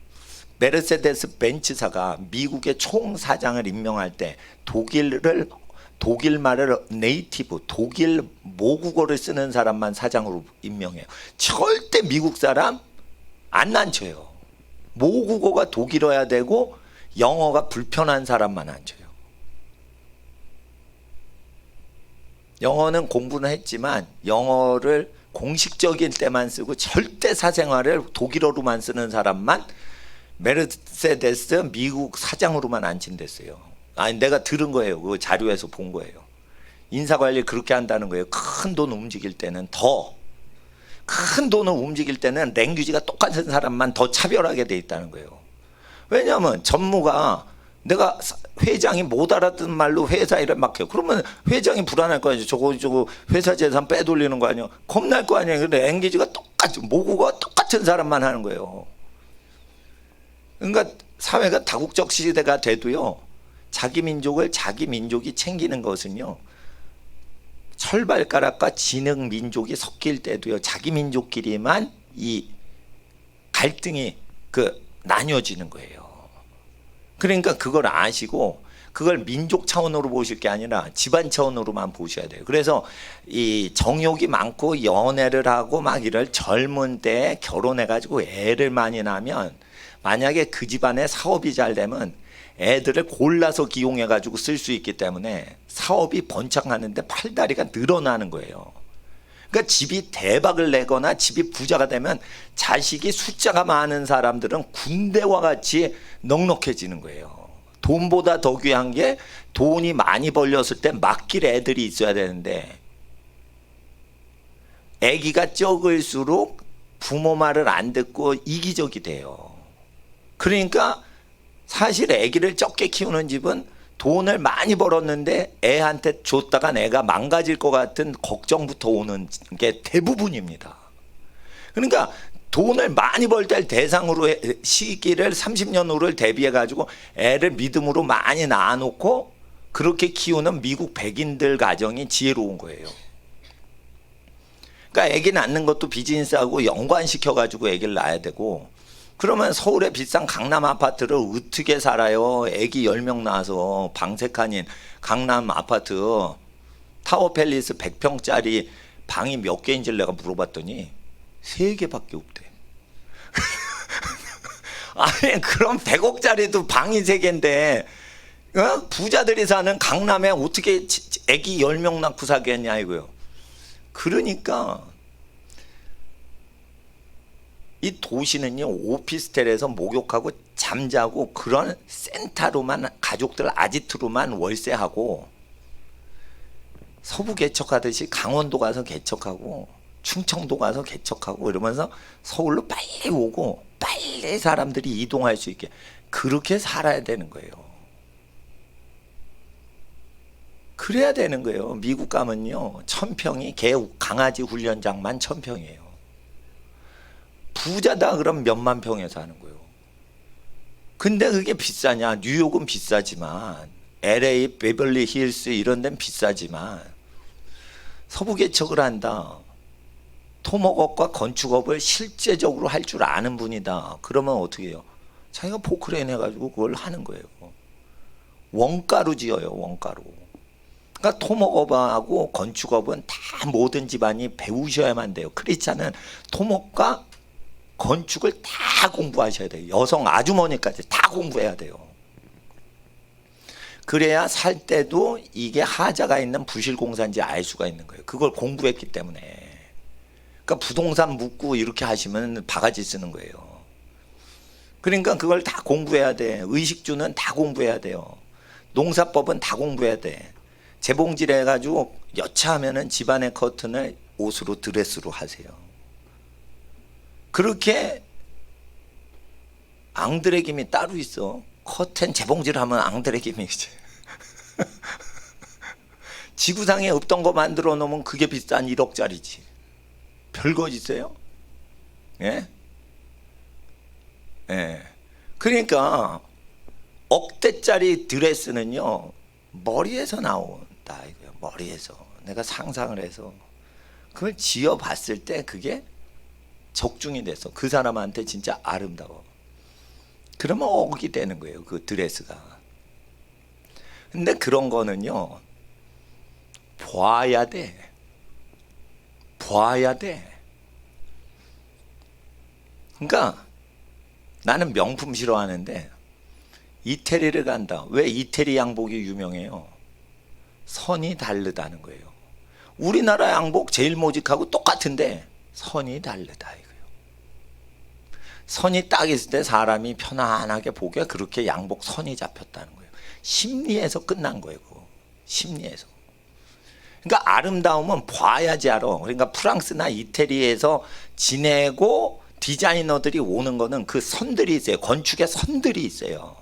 메르세데스 벤츠사가 미국의 총사장을 임명할 때 독일 말을 네이티브 독일 모국어를 쓰는 사람만 사장으로 임명해요. 절대 미국 사람 안 난쳐요. 모국어가 독일어야 되고 영어가 불편한 사람만 앉혀요. 영어는 공부는 했지만 영어를 공식적일 때만 쓰고 절대 사생활을 독일어로만 쓰는 사람만 메르세데스 미국 사장으로만 앉힌댔어요. 아니 내가 들은 거예요. 그 자료에서 본 거예요. 인사관리 그렇게 한다는 거예요. 큰 돈 움직일 때는 큰 돈을 움직일 때는 랭귀지가 똑같은 사람만 더 차별하게 돼 있다는 거예요. 왜냐하면 전무가 내가 회장이 못 알아듣는 말로 회사 일을 맡겨. 그러면 회장이 불안할 거 아니에요. 저거 회사 재산 빼돌리는 거 아니에요. 겁날 거 아니에요. 근데 랭귀지가 모국어가 똑같은 사람만 하는 거예요. 그러니까 사회가 다국적 시대가 돼도요, 자기 민족을 자기 민족이 챙기는 것은요, 철발가락과 진흥 민족이 섞일 때도요, 자기 민족끼리만 이 갈등이 나뉘어지는 거예요. 그러니까 그걸 아시고 그걸 민족 차원으로 보실 게 아니라 집안 차원으로만 보셔야 돼요. 그래서 이 정욕이 많고 연애를 하고 막 이럴 젊은 때에 결혼해가지고 애를 많이 낳으면, 만약에 그 집안에 사업이 잘 되면 애들을 골라서 기용해가지고 쓸 수 있기 때문에 사업이 번창하는데 팔다리가 늘어나는 거예요. 그러니까 집이 대박을 내거나 집이 부자가 되면 자식이 숫자가 많은 사람들은 군대와 같이 넉넉해지는 거예요. 돈보다 더 귀한 게, 돈이 많이 벌렸을 때 맡길 애들이 있어야 되는데, 아기가 적을수록 부모 말을 안 듣고 이기적이 돼요. 그러니까 사실 아기를 적게 키우는 집은 돈을 많이 벌었는데 애한테 줬다가 애가 망가질 것 같은 걱정부터 오는 게 대부분입니다. 그러니까 돈을 많이 벌 때 대상으로 시기를 30년 후를 대비해 가지고 애를 믿음으로 많이 낳아놓고 그렇게 키우는 미국 백인들 가정이 지혜로운 거예요. 그러니까 애기 낳는 것도 비즈니스하고 연관시켜 가지고 애기를 낳아야 되고, 그러면 서울의 비싼 강남 아파트를 어떻게 살아요? 애기 10명 낳아서 방색한인 강남 아파트 타워팰리스 100평짜리 방이 몇 개인지를 내가 물어봤더니 3개밖에 없대. 아니 그럼 100억짜리도 방이 3개인데 부자들이 사는 강남에 어떻게 애기 10명 낳고 살겠냐 이거요. 그러니까 이 도시는요, 오피스텔에서 목욕하고 잠자고 그런 센터로만, 가족들 아지트로만 월세하고, 서부 개척하듯이 강원도 가서 개척하고 충청도 가서 개척하고 이러면서 서울로 빨리 오고 빨리 사람들이 이동할 수 있게 그렇게 살아야 되는 거예요. 그래야 되는 거예요. 미국 가면요, 1000평이 개 강아지 훈련장만 1000평이에요. 부자다 그럼 몇만 평에 사는 거예요. 근데 그게 비싸냐? 뉴욕은 비싸지만, LA, 베벌리 힐스 이런 데는 비싸지만, 서부 개척을 한다, 토목업과 건축업을 실제적으로 할 줄 아는 분이다, 그러면 어떻게 해요? 자기가 포크레인 해가지고 그걸 하는 거예요. 원가로 지어요, 원가로. 그러니까 토목업하고 건축업은 다 모든 집안이 배우셔야만 돼요. 크리스찬은 토목과 건축을 다 공부하셔야 돼요. 여성 아주머니까지 다 공부해야 돼요. 그래야 살 때도 이게 하자가 있는 부실공사인지 알 수가 있는 거예요. 그걸 공부했기 때문에. 그러니까 부동산 묻고 이렇게 하시면 바가지 쓰는 거예요. 그러니까 그걸 다 공부해야 돼. 의식주는 다 공부해야 돼요. 농사법은 다 공부해야 돼. 재봉질 해가지고 여차하면은 집안의 커튼을 옷으로 드레스로 하세요. 그렇게 앙드레 김이 따로 있어. 커튼 재봉질 하면 앙드레 김이지. 지구상에 없던 거 만들어 놓으면 그게 비싼 1억짜리지. 별거 있어요? 예? 예. 그러니까 억대짜리 드레스는요, 머리에서 나온다 이거예요. 머리에서. 내가 상상을 해서 그걸 지어 봤을 때 그게 적중이 돼서 그 사람한테 진짜 아름다워. 그러면 억이 되는 거예요, 그 드레스가. 근데 그런 거는요, 봐야 돼. 봐야 돼. 그러니까 나는 명품 싫어하는데 이태리를 간다. 왜 이태리 양복이 유명해요? 선이 다르다는 거예요. 우리나라 양복 제일 모직하고 똑같은데 선이 다르다 이거예요. 선이 딱 있을 때 사람이 편안하게 보게 그렇게 양복 선이 잡혔다는 거예요. 심리에서 끝난 거예요. 그거. 심리에서. 그러니까 아름다움은 봐야지 알아. 그러니까 프랑스나 이태리에서 지내고 디자이너들이 오는 거는 그 선들이 있어요. 건축의 선들이 있어요.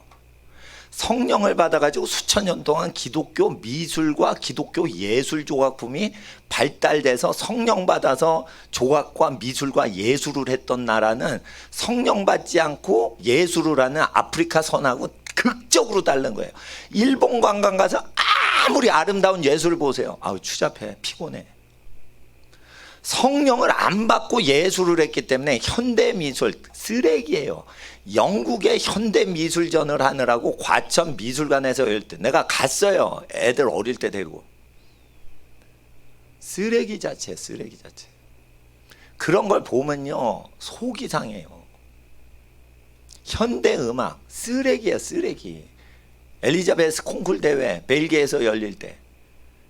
성령을 받아가지고 수천 년 동안 기독교 미술과 기독교 예술 조각품이 발달돼서 성령 받아서 조각과 미술과 예술을 했던 나라는 성령 받지 않고 예술을 하는 아프리카 선하고 극적으로 다른 거예요. 일본 관광 가서 아무리 아름다운 예술을 보세요. 아우 추잡해, 피곤해. 성령을 안 받고 예술을 했기 때문에 현대 미술 쓰레기예요. 영국의 현대 미술전을 하느라고 과천 미술관에서 열 때 내가 갔어요. 애들 어릴 때 데리고. 쓰레기 자체, 쓰레기 자체. 그런 걸 보면요 속이 상해요. 현대 음악 쓰레기야, 쓰레기. 엘리자베스 콩쿨 대회 벨기에에서 열릴 때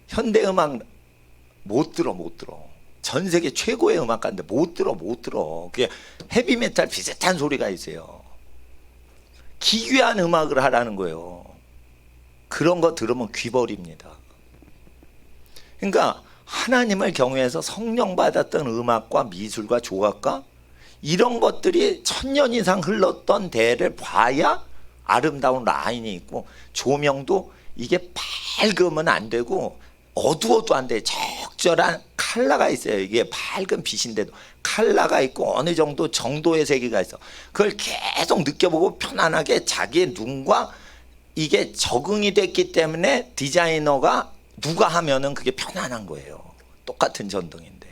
현대 음악 못 들어. 전 세계 최고의 음악가인데 못 들어. 그게 헤비메탈 비슷한 소리가 있어요. 기괴한 음악을 하라는 거예요. 그런 거 들으면 귀버립니다. 그러니까 하나님을 경외해서 성령 받았던 음악과 미술과 조각과 이런 것들이 1000년 이상 흘렀던 대를 봐야 아름다운 라인이 있고, 조명도 이게 밝으면 안 되고 어두워도 안 돼. 적절한 컬러가 있어요. 이게 밝은 빛인데도 컬러가 있고 어느 정도 정도의 세계가 있어. 그걸 계속 느껴보고 편안하게 자기의 눈과 이게 적응이 됐기 때문에 디자이너가 누가 하면은 그게 편안한 거예요. 똑같은 전등인데.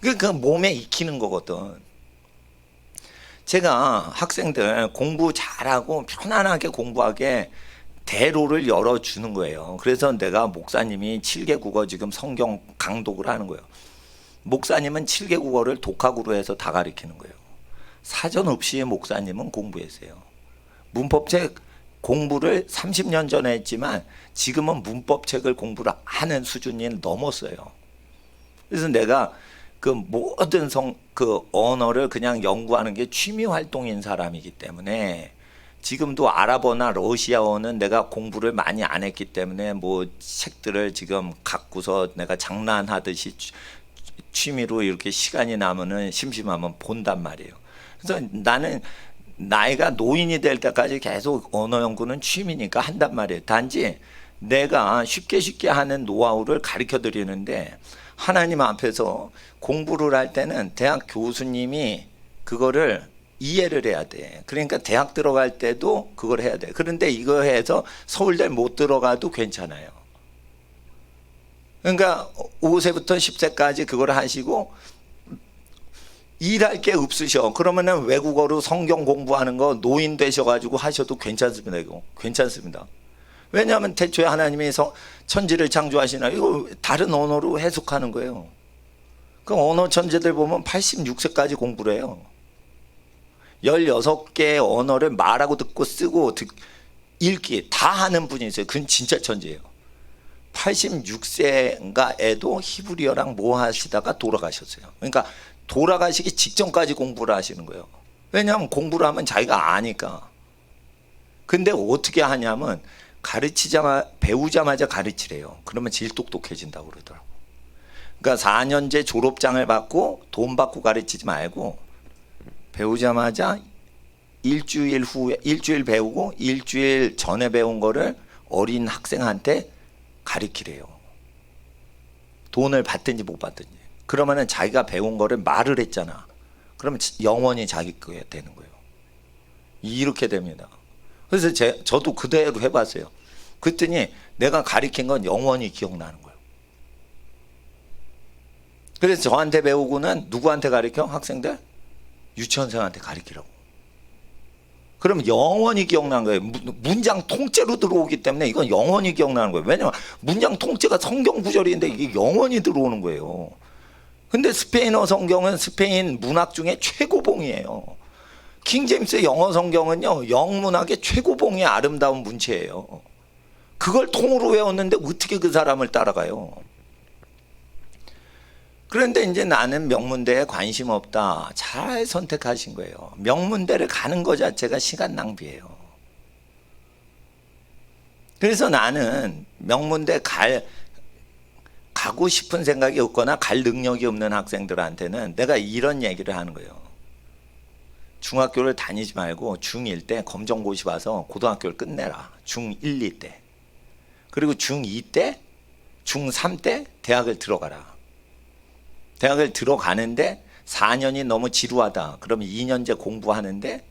그 몸에 익히는 거거든. 제가 학생들 공부 잘하고 편안하게 공부하게 대로를 열어주는 거예요. 그래서 내가 목사님이 7개 국어 지금 성경 강독을 하는 거예요. 목사님은 7개 국어를 독학으로 해서 다 가르치는 거예요. 사전 없이 목사님은 공부했어요. 문법책 공부를 30년 전에 했지만 지금은 문법책을 공부를 하는 수준이 넘었어요. 그래서 내가 그 모든 언어를 그냥 연구하는 게 취미 활동인 사람이기 때문에 지금도 아랍어나 러시아어는 내가 공부를 많이 안 했기 때문에 뭐 책들을 지금 갖고서 내가 장난하듯이 취미로 이렇게 시간이 나면은 심심하면 본단 말이에요. 그래서 나는 나이가 노인이 될 때까지 계속 언어 연구는 취미니까 한단 말이에요. 단지 내가 쉽게 하는 노하우를 가르쳐 드리는데 하나님 앞에서 공부를 할 때는 대학 교수님이 그거를 이해를 해야 돼. 그러니까 대학 들어갈 때도 그걸 해야 돼. 그런데 이거 해서 서울대 못 들어가도 괜찮아요. 그러니까 5세부터 10세까지 그걸 하시고 일할 게 없으셔. 그러면은 외국어로 성경 공부하는 거 노인 되셔가지고 하셔도 괜찮습니다. 이거 괜찮습니다. 왜냐하면 태초에 하나님이 천지를 창조하시나 이거 다른 언어로 해석하는 거예요. 그 언어 천재들 보면 86세까지 공부를 해요. 16개의 언어를 말하고 듣고 쓰고 읽기 다 하는 분이 있어요. 그건 진짜 천재예요. 86세인가에도 히브리어랑 뭐 하시다가 돌아가셨어요. 그러니까 돌아가시기 직전까지 공부를 하시는 거예요. 왜냐하면 공부를 하면 자기가 아니까. 근데 어떻게 하냐면 배우자마자 가르치래요. 그러면 제일 똑똑해진다고 그러더라고. 그러니까 4년제 졸업장을 받고 돈 받고 가르치지 말고 배우자마자 일주일 배우고 일주일 전에 배운 거를 어린 학생한테 가르치래요. 돈을 받든지 못 받든지. 그러면은 자기가 배운 거를 말을 했잖아. 그러면 영원히 자기 거에 되는 거예요. 이렇게 됩니다. 그래서 저도 그대로 해봤어요. 그랬더니 내가 가르친 건 영원히 기억나는 거예요. 그래서 저한테 배우고는 누구한테 가르쳐? 학생들? 유치원생한테 가르치라고. 그러면 영원히 기억나는 거예요. 문장 통째로 들어오기 때문에 이건 영원히 기억나는 거예요. 왜냐면 문장 통째가 성경 구절인데 이게 영원히 들어오는 거예요. 근데 스페인어 성경은 스페인 문학 중에 최고봉이에요. 킹제임스의 영어 성경은요, 영문학의 최고봉의 아름다운 문체예요. 그걸 통으로 외웠는데 어떻게 그 사람을 따라가요? 그런데 이제 나는 명문대에 관심 없다. 잘 선택하신 거예요. 명문대를 가는 것 자체가 시간 낭비예요. 그래서 나는 명문대 가고 싶은 생각이 없거나 갈 능력이 없는 학생들한테는 내가 이런 얘기를 하는 거예요. 중학교를 다니지 말고 중1 때 검정고시 봐서 고등학교를 끝내라. 중1, 2 때. 그리고 중2 때, 중3 때 대학을 들어가라. 대학을 들어가는데 4년이 너무 지루하다. 그러면 2년제 공부하는데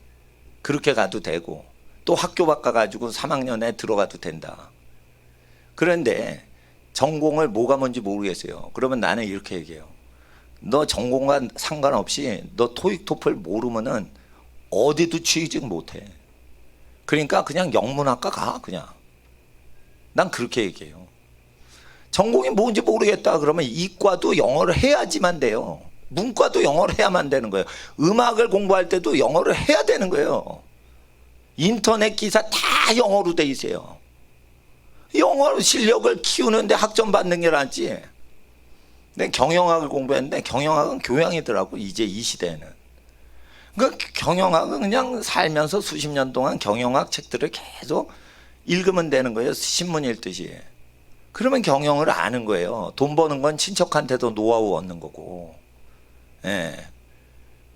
그렇게 가도 되고, 또 학교 바꿔가지고 3학년에 들어가도 된다. 그런데 전공을 뭐가 뭔지 모르겠어요. 그러면 나는 이렇게 얘기해요. 너 전공과 상관없이 너 토익 토플 모르면은 어디도 취직 못해. 그러니까 그냥 영문학과 가. 그냥 난 그렇게 얘기해요. 전공이 뭔지 모르겠다 그러면 이과도 영어를 해야지만 돼요. 문과도 영어를 해야만 되는 거예요. 음악을 공부할 때도 영어를 해야 되는 거예요. 인터넷 기사 다 영어로 돼 있어요. 영어 실력을 키우는데 학점 받는 게 낫지. 내가 경영학을 공부했는데 경영학은 교양이더라고, 이제 이 시대에는. 그러니까 경영학은 그냥 살면서 수십 년 동안 경영학 책들을 계속 읽으면 되는 거예요. 신문 읽듯이. 그러면 경영을 아는 거예요. 돈 버는 건 친척한테도 노하우 얻는 거고. 예.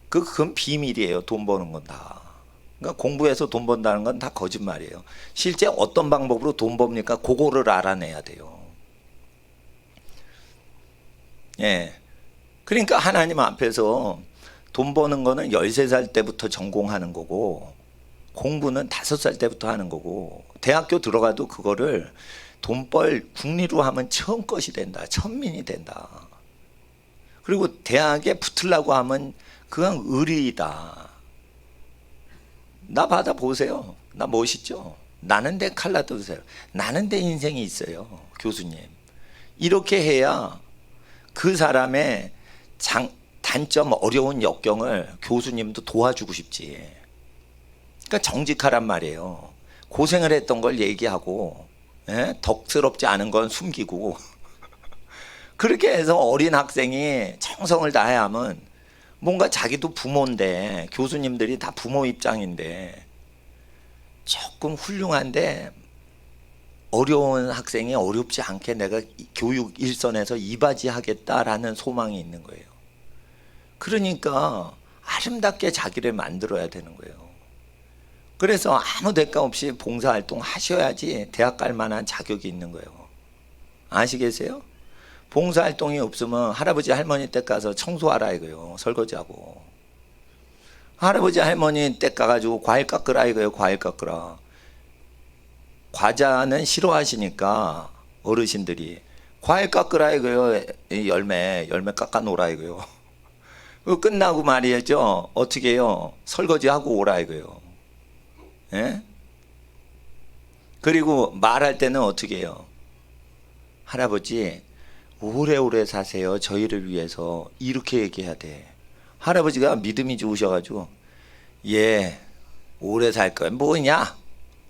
그건 비밀이에요. 돈 버는 건 다. 그러니까 공부해서 돈 번다는 건 다 거짓말이에요. 실제 어떤 방법으로 돈 법니까? 그거를 알아내야 돼요. 예. 그러니까 하나님 앞에서 돈 버는 거는 13살 때부터 전공하는 거고, 공부는 5살 때부터 하는 거고, 대학교 들어가도 그거를 돈벌 국리로 하면 처음 것이 된다. 천민이 된다. 그리고 대학에 붙으려고 하면 그건 의리이다. 나 받아보세요. 나 멋있죠? 나는 내 칼라 드세요. 나는 내 인생이 있어요. 교수님. 이렇게 해야 그 사람의 단점, 어려운 역경을 교수님도 도와주고 싶지. 그러니까 정직하란 말이에요. 고생을 했던 걸 얘기하고, 예? 덕스럽지 않은 건 숨기고. 그렇게 해서 어린 학생이 정성을 다해야 하면, 뭔가 자기도 부모인데, 교수님들이 다 부모 입장인데, 조금 훌륭한데 어려운 학생이 어렵지 않게 내가 교육 일선에서 이바지하겠다라는 소망이 있는 거예요. 그러니까 아름답게 자기를 만들어야 되는 거예요. 그래서 아무 대가 없이 봉사활동 하셔야지 대학 갈 만한 자격이 있는 거예요. 아시겠어요? 봉사활동이 없으면 할아버지 할머니 댁 가서 청소하라 이거예요. 설거지하고. 할아버지 할머니 댁 가가지고 과일 깎으라 이거예요. 과일 깎으라. 과자는 싫어하시니까 어르신들이 과일 깎으라 이거예요. 열매 깎아 놓으라 이거예요. 끝나고 말이죠. 어떻게 해요? 설거지하고 오라 이거예요. 예? 그리고 말할 때는 어떻게 해요? 할아버지 오래오래 사세요. 저희를 위해서. 이렇게 얘기해야 돼. 할아버지가 믿음이 좋으셔가지고 예, 오래 살 거야. 뭐냐?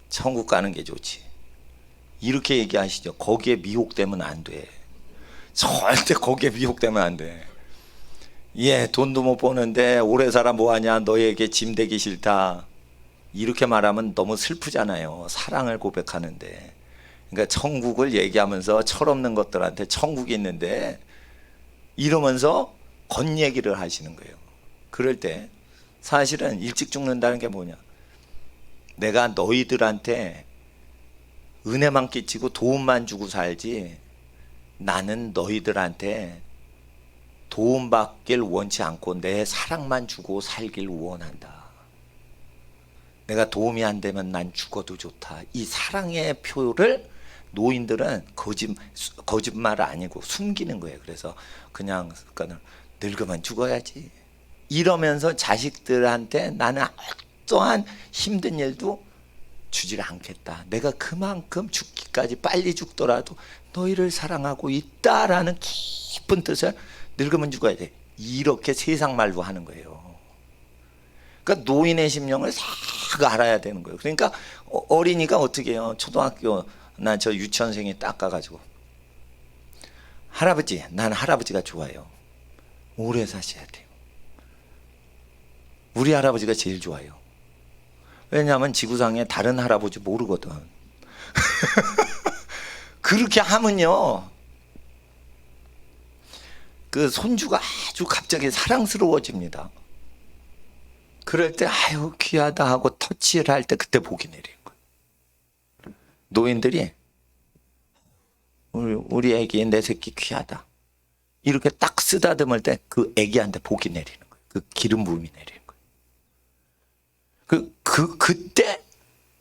천국 가는 게 좋지. 이렇게 얘기하시죠. 거기에 미혹되면 안 돼. 절대 거기에 미혹되면 안 돼. 예, 돈도 못 버는데 오래 살아 뭐하냐? 너에게 짐 되기 싫다. 이렇게 말하면 너무 슬프잖아요. 사랑을 고백하는데. 그러니까 천국을 얘기하면서 철없는 것들한테 천국이 있는데 이러면서 겉얘기를 하시는 거예요. 그럴 때 사실은 일찍 죽는다는 게 뭐냐? 내가 너희들한테 은혜만 끼치고 도움만 주고 살지, 나는 너희들한테 도움받길 원치 않고 내 사랑만 주고 살길 원한다. 내가 도움이 안 되면 난 죽어도 좋다. 이 사랑의 표를 노인들은 거짓말 아니고 숨기는 거예요. 그래서 그냥 늙으면 죽어야지 이러면서 자식들한테 나는 어떠한 힘든 일도 주질 않겠다. 내가 그만큼 죽기까지 빨리 죽더라도 너희를 사랑하고 있다라는 깊은 뜻을 늙으면 죽어야 돼. 이렇게 세상 말로 하는 거예요. 그러니까 노인의 심령을 싹 알아야 되는 거예요. 그러니까 어린이가 어떻게 해요? 초등학교나 저 유치원생이 딱 가가지고 할아버지, 난 할아버지가 좋아요. 오래 사셔야 돼요. 우리 할아버지가 제일 좋아요. 왜냐하면 지구상에 다른 할아버지 모르거든. 그렇게 하면요, 그 손주가 아주 갑자기 사랑스러워집니다. 그럴 때 아유 귀하다 하고 터치를 할 때 그때 복이 내리는 거예요. 노인들이 우리 애기 내 새끼 귀하다 이렇게 딱 쓰다듬을 때 그 애기한테 복이 내리는 거예요. 그 기름 부음이 내리는 거예요.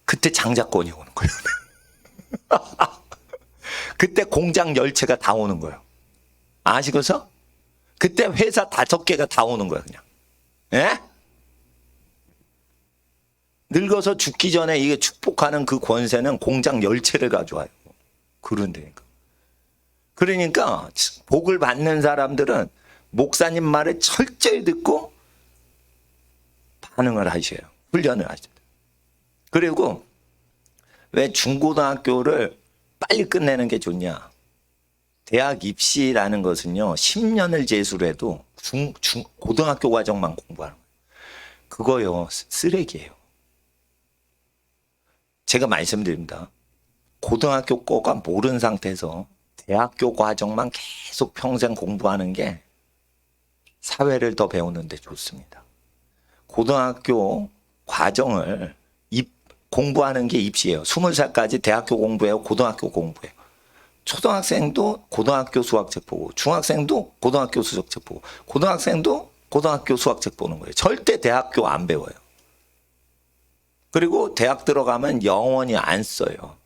그때 장자권이 오는 거예요. 그때 공장 열체가 다 오는 거예요. 아시고서? 그때 회사 5개가 다 오는 거예요, 그냥. 예? 늙어서 죽기 전에 이게 축복하는 그 권세는 공장 열체를 가져와요. 그런데니까. 그러니까 복을 받는 사람들은 목사님 말을 철저히 듣고 반응을 하셔요. 훈련을 하셔요. 그리고 왜 중고등학교를 빨리 끝내는 게 좋냐? 대학 입시라는 것은요, 10년을 재수를 해도 고등학교 과정만 공부하는 거예요. 그거요, 쓰레기예요. 제가 말씀드립니다. 고등학교 거가 모르는 상태에서 대학교 과정만 계속 평생 공부하는 게 사회를 더 배우는데 좋습니다. 고등학교 과정을 공부하는 게 입시예요. 20살까지 대학교 공부해요. 고등학교 공부해요. 초등학생도 고등학교 수학책 보고, 중학생도 고등학교 수학책 보고, 고등학생도 고등학교 수학책 보는 거예요. 절대 대학교 안 배워요. 그리고 대학 들어가면 영원히 안 써요.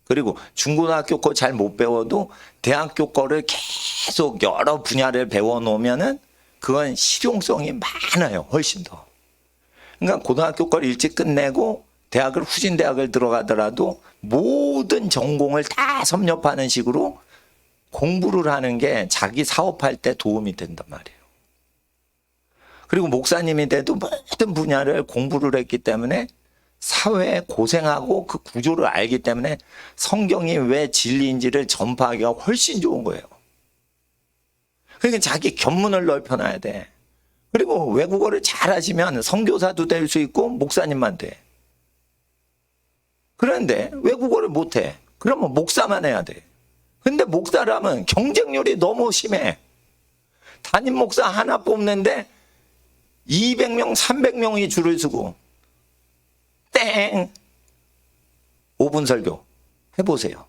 그리고 중고등학교 거 잘 못 배워도 대학교 거를 계속 여러 분야를 배워 놓으면은 그건 실용성이 많아요. 훨씬 더. 그러니까 고등학교 거를 일찍 끝내고 대학을 후진 대학을 들어가더라도 모든 전공을 다 섭렵하는 식으로 공부를 하는 게 자기 사업할 때 도움이 된단 말이에요. 그리고 목사님이 돼도 모든 분야를 공부를 했기 때문에 사회에 고생하고 그 구조를 알기 때문에 성경이 왜 진리인지를 전파하기가 훨씬 좋은 거예요. 그러니까 자기 견문을 넓혀놔야 돼. 그리고 외국어를 잘 하시면 선교사도 될 수 있고 목사님만 돼. 그런데 외국어를 못해. 그러면 목사만 해야 돼. 근데 목사라면 경쟁률이 너무 심해. 담임 목사 하나 뽑는데 200명, 300명이 줄을 서고 땡! 5분 설교 해보세요.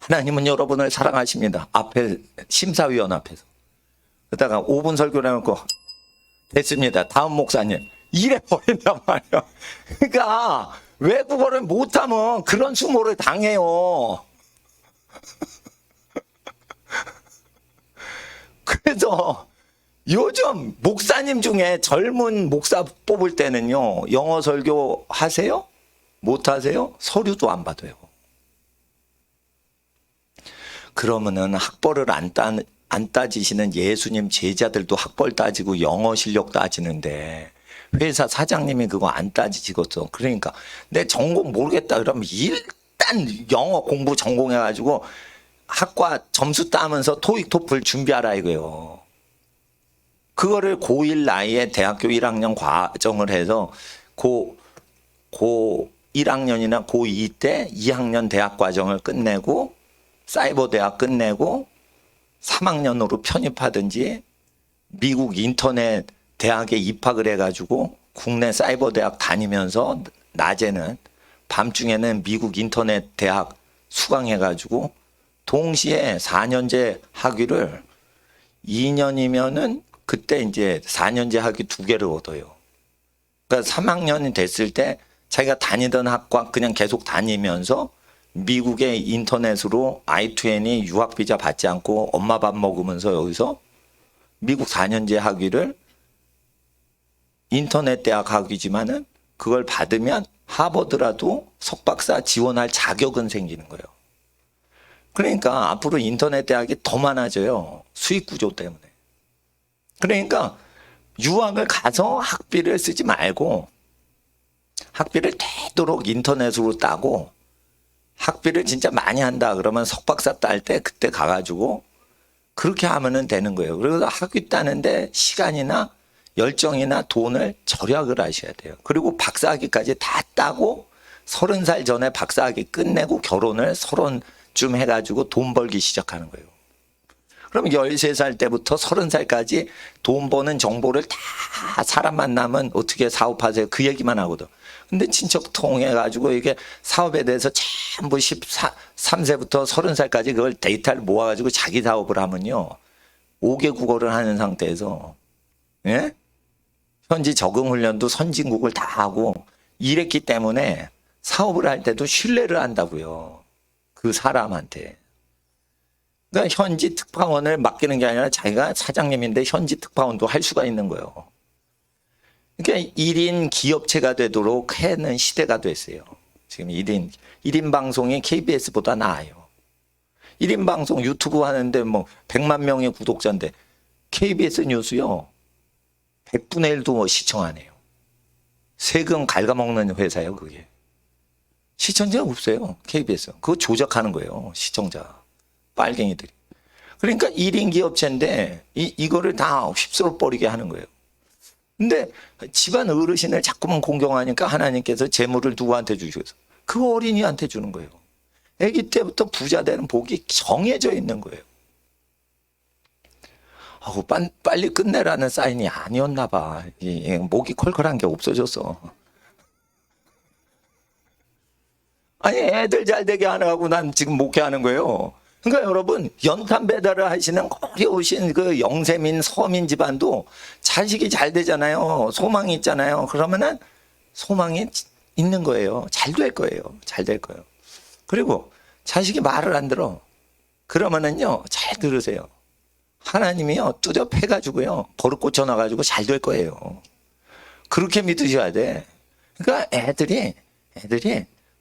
하나님은 여러분을 사랑하십니다. 앞에 심사위원 앞에서. 그러다가 5분 설교를 해놓고 됐습니다. 다음 목사님. 이래 버린단 말이야. 그러니까 외국어를 못하면 그런 수모를 당해요. 그래서 요즘 목사님 중에 젊은 목사 뽑을 때는요, 영어 설교 하세요? 못 하세요? 서류도 안 받아요. 그러면은 학벌을 안 따지시는 예수님 제자들도 학벌 따지고 영어 실력 따지는데 회사 사장님이 그거 안 따지시겠어. 그러니까 내 전공 모르겠다 그러면 일단 영어 공부 전공해가지고 학과 점수 따면서 토익 토플 준비하라 이거예요. 그거를 고1 나이에 대학교 1학년 과정을 해서 고 1학년이나 고2 때 2학년 대학 과정을 끝내고 사이버 대학 끝내고 3학년으로 편입하든지 미국 인터넷 대학에 입학을 해가지고 국내 사이버 대학 다니면서 낮에는 밤중에는 미국 인터넷 대학 수강해가지고 동시에 4년제 학위를 2년이면은 그때 이제 4년제 학위 2개를 얻어요. 그러니까 3학년이 됐을 때 자기가 다니던 학과 그냥 계속 다니면서 미국의 인터넷으로 I-2N이 유학 비자 받지 않고 엄마 밥 먹으면서 여기서 미국 4년제 학위를 인터넷 대학 학위지만은 그걸 받으면 하버드라도 석박사 지원할 자격은 생기는 거예요. 그러니까 앞으로 인터넷 대학이 더 많아져요. 수익 구조 때문에. 그러니까 유학을 가서 학비를 쓰지 말고 학비를 되도록 인터넷으로 따고 학비를 진짜 많이 한다 그러면 석박사 딸 때 그때 가가지고 그렇게 하면은 되는 거예요. 그래서 학위 따는데 시간이나 열정이나 돈을 절약을 하셔야 돼요. 그리고 박사학위까지 다 따고 30살 전에 박사학위 끝내고 결혼을 30쯤 해가지고 돈 벌기 시작하는 거예요. 그럼 13살 때부터 30살까지 돈 버는 정보를 다 사람 만나면 어떻게 사업하세요? 그 얘기만 하거든. 근데 친척 통해가지고 이게 사업에 대해서 전부 13세부터 30살까지 그걸 데이터를 모아가지고 자기 사업을 하면요. 5개 국어를 하는 상태에서, 예? 현지 적응 훈련도 선진국을 다 하고 이랬기 때문에 사업을 할 때도 신뢰를 한다고요. 그 사람한테. 그러니까 현지 특파원을 맡기는 게 아니라 자기가 사장님인데 현지 특파원도 할 수가 있는 거예요. 그러니까 1인 기업체가 되도록 해는 시대가 됐어요. 지금 1인 방송이 KBS보다 나아요. 1인 방송 유튜브 하는데 뭐 100만 명의 구독자인데 KBS 뉴스요. 100분의 1도 시청 안 해요. 세금 갉아먹는 회사예요, 그게. 시청자가 없어요, KBS. 그거 조작하는 거예요, 시청자. 빨갱이들이. 그러니까 1인 기업체인데 이거를 다 휩쓸어 버리게 하는 거예요. 근데 집안 어르신을 자꾸만 공경하니까 하나님께서 재물을 누구한테 주셔서 그 어린이한테 주는 거예요. 아기 때부터 부자 되는 복이 정해져 있는 거예요. 빨리 끝내라는 사인이 아니었나 봐. 목이 콜콜한 게 없어졌어. 아니 애들 잘 되게 하느라고 난 지금 목회하는 거예요. 그러니까 여러분 연탄 배달을 하시는 어려우신 그 영세민 서민 집안도 자식이 잘 되잖아요. 소망이 있잖아요. 그러면은 소망이 있는 거예요. 잘 될 거예요. 잘 될 거예요. 그리고 자식이 말을 안 들어. 그러면은요 잘 들으세요. 하나님이요 뚜렷 해가지고요 버릇 고쳐놔가지고 잘 될 거예요. 그렇게 믿으셔야 돼. 그러니까 애들이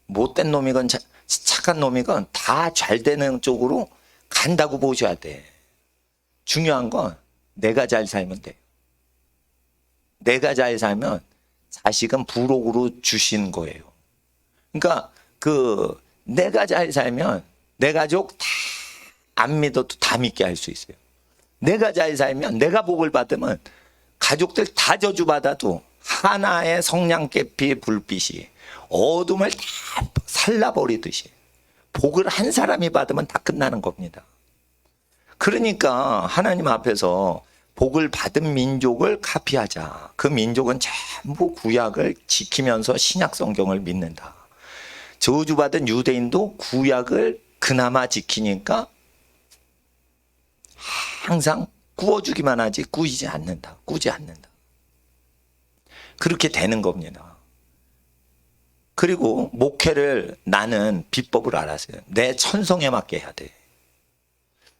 못된 놈이건 착한 놈이건 다 잘 되는 쪽으로 간다고 보셔야 돼. 중요한 건 내가 잘 살면 돼. 내가 잘 살면 자식은 부록으로 주신 거예요. 그러니까 내가 잘 살면 내 가족 다 안 믿어도 다 믿게 할 수 있어요. 내가 잘 살면 내가 복을 받으면 가족들 다 저주받아도 하나의 성냥개피 불빛이 어둠을 다 살라버리듯이 복을 한 사람이 받으면 다 끝나는 겁니다. 그러니까 하나님 앞에서 복을 받은 민족을 카피하자. 그 민족은 전부 구약을 지키면서 신약 성경을 믿는다. 저주받은 유대인도 구약을 그나마 지키니까 항상 구워주기만 하지 꾸지 않는다. 그렇게 되는 겁니다. 그리고 목회를 나는 비법을 알았어요. 내 천성에 맞게 해야 돼.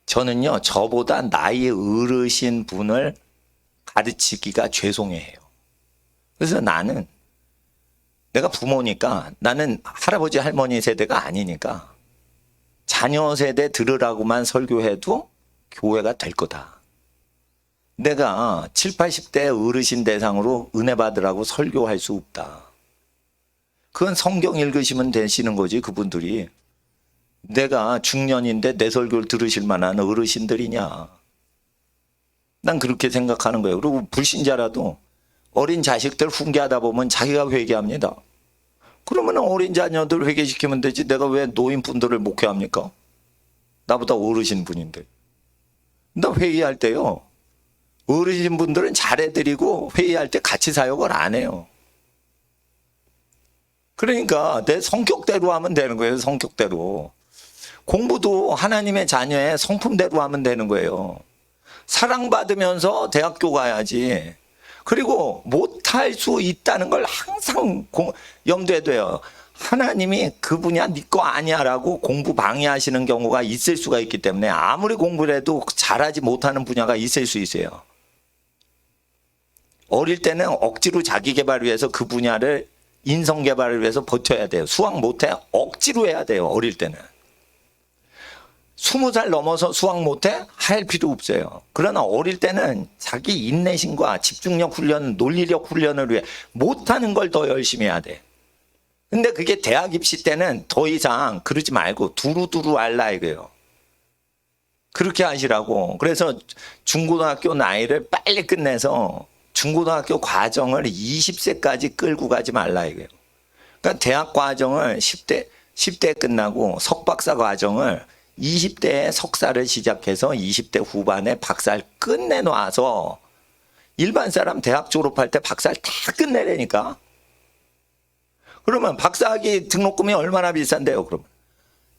저는요 저보다 나이 어르신 분을 가르치기가 죄송해요. 그래서 나는 내가 부모니까 나는 할아버지 할머니 세대가 아니니까 자녀 세대 들으라고만 설교해도 교회가 될 거다. 내가 7, 80대 어르신 대상으로 은혜 받으라고 설교할 수 없다. 그건 성경 읽으시면 되시는 거지. 그분들이 내가 중년인데 내 설교를 들으실 만한 어르신들이냐. 난 그렇게 생각하는 거예요. 그리고 불신자라도 어린 자식들 훈계하다 보면 자기가 회개합니다. 그러면 어린 자녀들 회개시키면 되지. 내가 왜 노인분들을 목회합니까? 나보다 어르신 분인데. 나 회의할 때요 어르신 분들은 잘해드리고 회의할 때 같이 사역을 안 해요. 그러니까 내 성격대로 하면 되는 거예요. 성격대로. 공부도 하나님의 자녀의 성품대로 하면 되는 거예요. 사랑받으면서 대학교 가야지. 그리고 못할 수 있다는 걸 항상 염두에 둬요. 하나님이 그 분야 네 거 아니야 라고 공부 방해하시는 경우가 있을 수가 있기 때문에 아무리 공부를 해도 잘하지 못하는 분야가 있을 수 있어요. 어릴 때는 억지로 자기 개발을 위해서 그 분야를 인성 개발을 위해서 버텨야 돼요. 수학 못해? 억지로 해야 돼요. 어릴 때는. 20살 넘어서 수학 못해? 할 필요 없어요. 그러나 어릴 때는 자기 인내심과 집중력 훈련, 논리력 훈련을 위해 못하는 걸 더 열심히 해야 돼. 근데 그게 대학 입시 때는 더 이상 그러지 말고 두루두루 알라 이거예요. 그렇게 하시라고. 그래서 중고등학교 나이를 빨리 끝내서 중고등학교 과정을 20세까지 끌고 가지 말라 이거예요. 그러니까 대학 과정을 10대 끝나고 석박사 과정을 20대에 석사를 시작해서 20대 후반에 박사를 끝내놔서 일반 사람 대학 졸업할 때 박사를 다 끝내려니까. 그러면 박사학위 등록금이 얼마나 비싼데요, 그러면?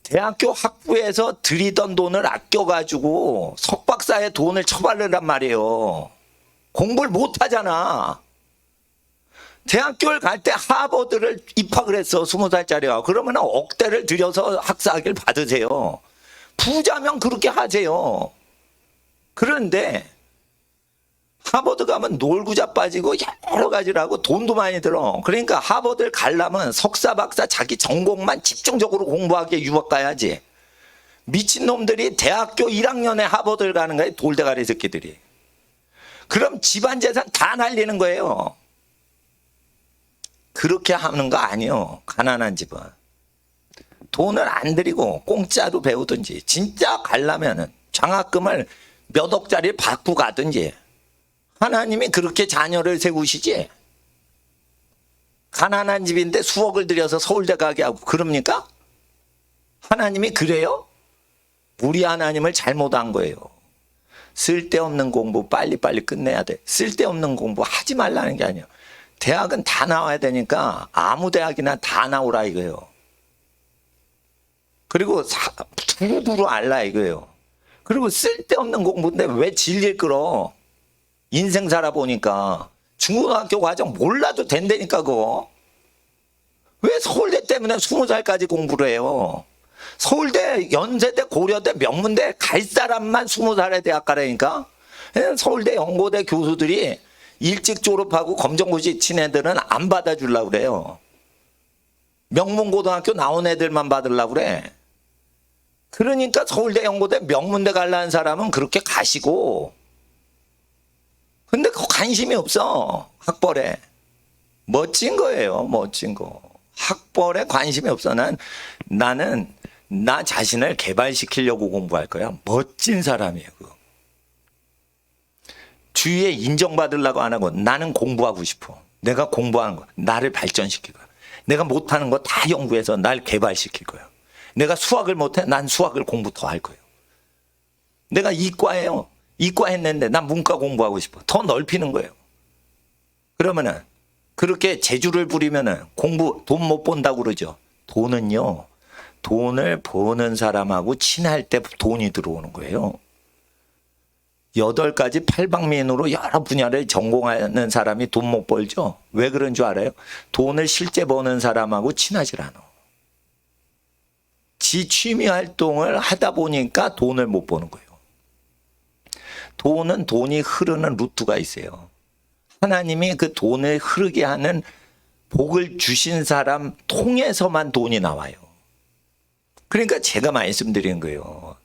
대학교 학부에서 들이던 돈을 아껴가지고 석박사에 돈을 처발르란 말이에요. 공부를 못 하잖아. 대학교를 갈 때 하버드를 입학을 했어, 20살짜리가. 그러면 억대를 들여서 학사학위를 받으세요. 부자면 그렇게 하세요. 그런데 하버드 가면 놀고 자빠지고 여러 가지라고 돈도 많이 들어. 그러니까 하버드를 가려면 석사, 박사 자기 전공만 집중적으로 공부하게 유학 가야지. 미친놈들이 대학교 1학년에 하버드를 가는 거야, 돌대가리 새끼들이. 그럼 집안 재산 다 날리는 거예요. 그렇게 하는 거 아니요, 가난한 집은. 돈을 안 들이고 공짜로 배우든지, 진짜 가려면은 장학금을 몇 억짜리 받고 가든지. 하나님이 그렇게 자녀를 세우시지. 가난한 집인데 수억을 들여서 서울대 가게 하고 그럽니까? 하나님이 그래요? 우리 하나님을 잘못한 거예요. 쓸데없는 공부 빨리빨리 끝내야 돼. 쓸데없는 공부 하지 말라는 게 아니에요. 대학은 다 나와야 되니까 아무 대학이나 다 나오라 이거예요. 그리고 두루두루 알라 이거예요. 그리고 쓸데없는 공부인데 왜 진리를 끌어? 인생 살아보니까 중고등학교 과정 몰라도 된다니까 그거. 왜 서울대 때문에 20살까지 공부를 해요? 서울대, 연세대, 고려대, 명문대 갈 사람만 20살에 대학 가라니까. 서울대, 연고대 교수들이 일찍 졸업하고 검정고시 친 애들은 안 받아주려고 그래요. 명문고등학교 나온 애들만 받으려고 그래. 그러니까 서울대, 연고대, 명문대 가려는 사람은 그렇게 가시고, 근데 그 관심이 없어, 학벌에. 멋진 거예요, 멋진 거. 학벌에 관심이 없어. 나는 나 자신을 개발시키려고 공부할 거야. 멋진 사람이에요, 그거. 주위에 인정받으려고 안 하고 나는 공부하고 싶어. 내가 공부하는 거, 나를 발전시킬 거야. 내가 못하는 거 다 연구해서 날 개발시킬 거야. 내가 수학을 못해, 난 수학을 공부 더 할 거예요. 내가 이과예요. 이과 했는데 난 문과 공부하고 싶어. 더 넓히는 거예요. 그러면은 그렇게 재주를 부리면은 공부 돈 못 번다고 그러죠. 돈은요, 돈을 버는 사람하고 친할 때 돈이 들어오는 거예요. 8가지 팔방미인으로 여러 분야를 전공하는 사람이 돈 못 벌죠. 왜 그런 줄 알아요? 돈을 실제 버는 사람하고 친하질 않아. 지 취미 활동을 하다 보니까 돈을 못 버는 거예요. 돈은 돈이 흐르는 루트가 있어요. 하나님이 그 돈을 흐르게 하는 복을 주신 사람 통해서만 돈이 나와요. 그러니까 제가 말씀드린 거예요.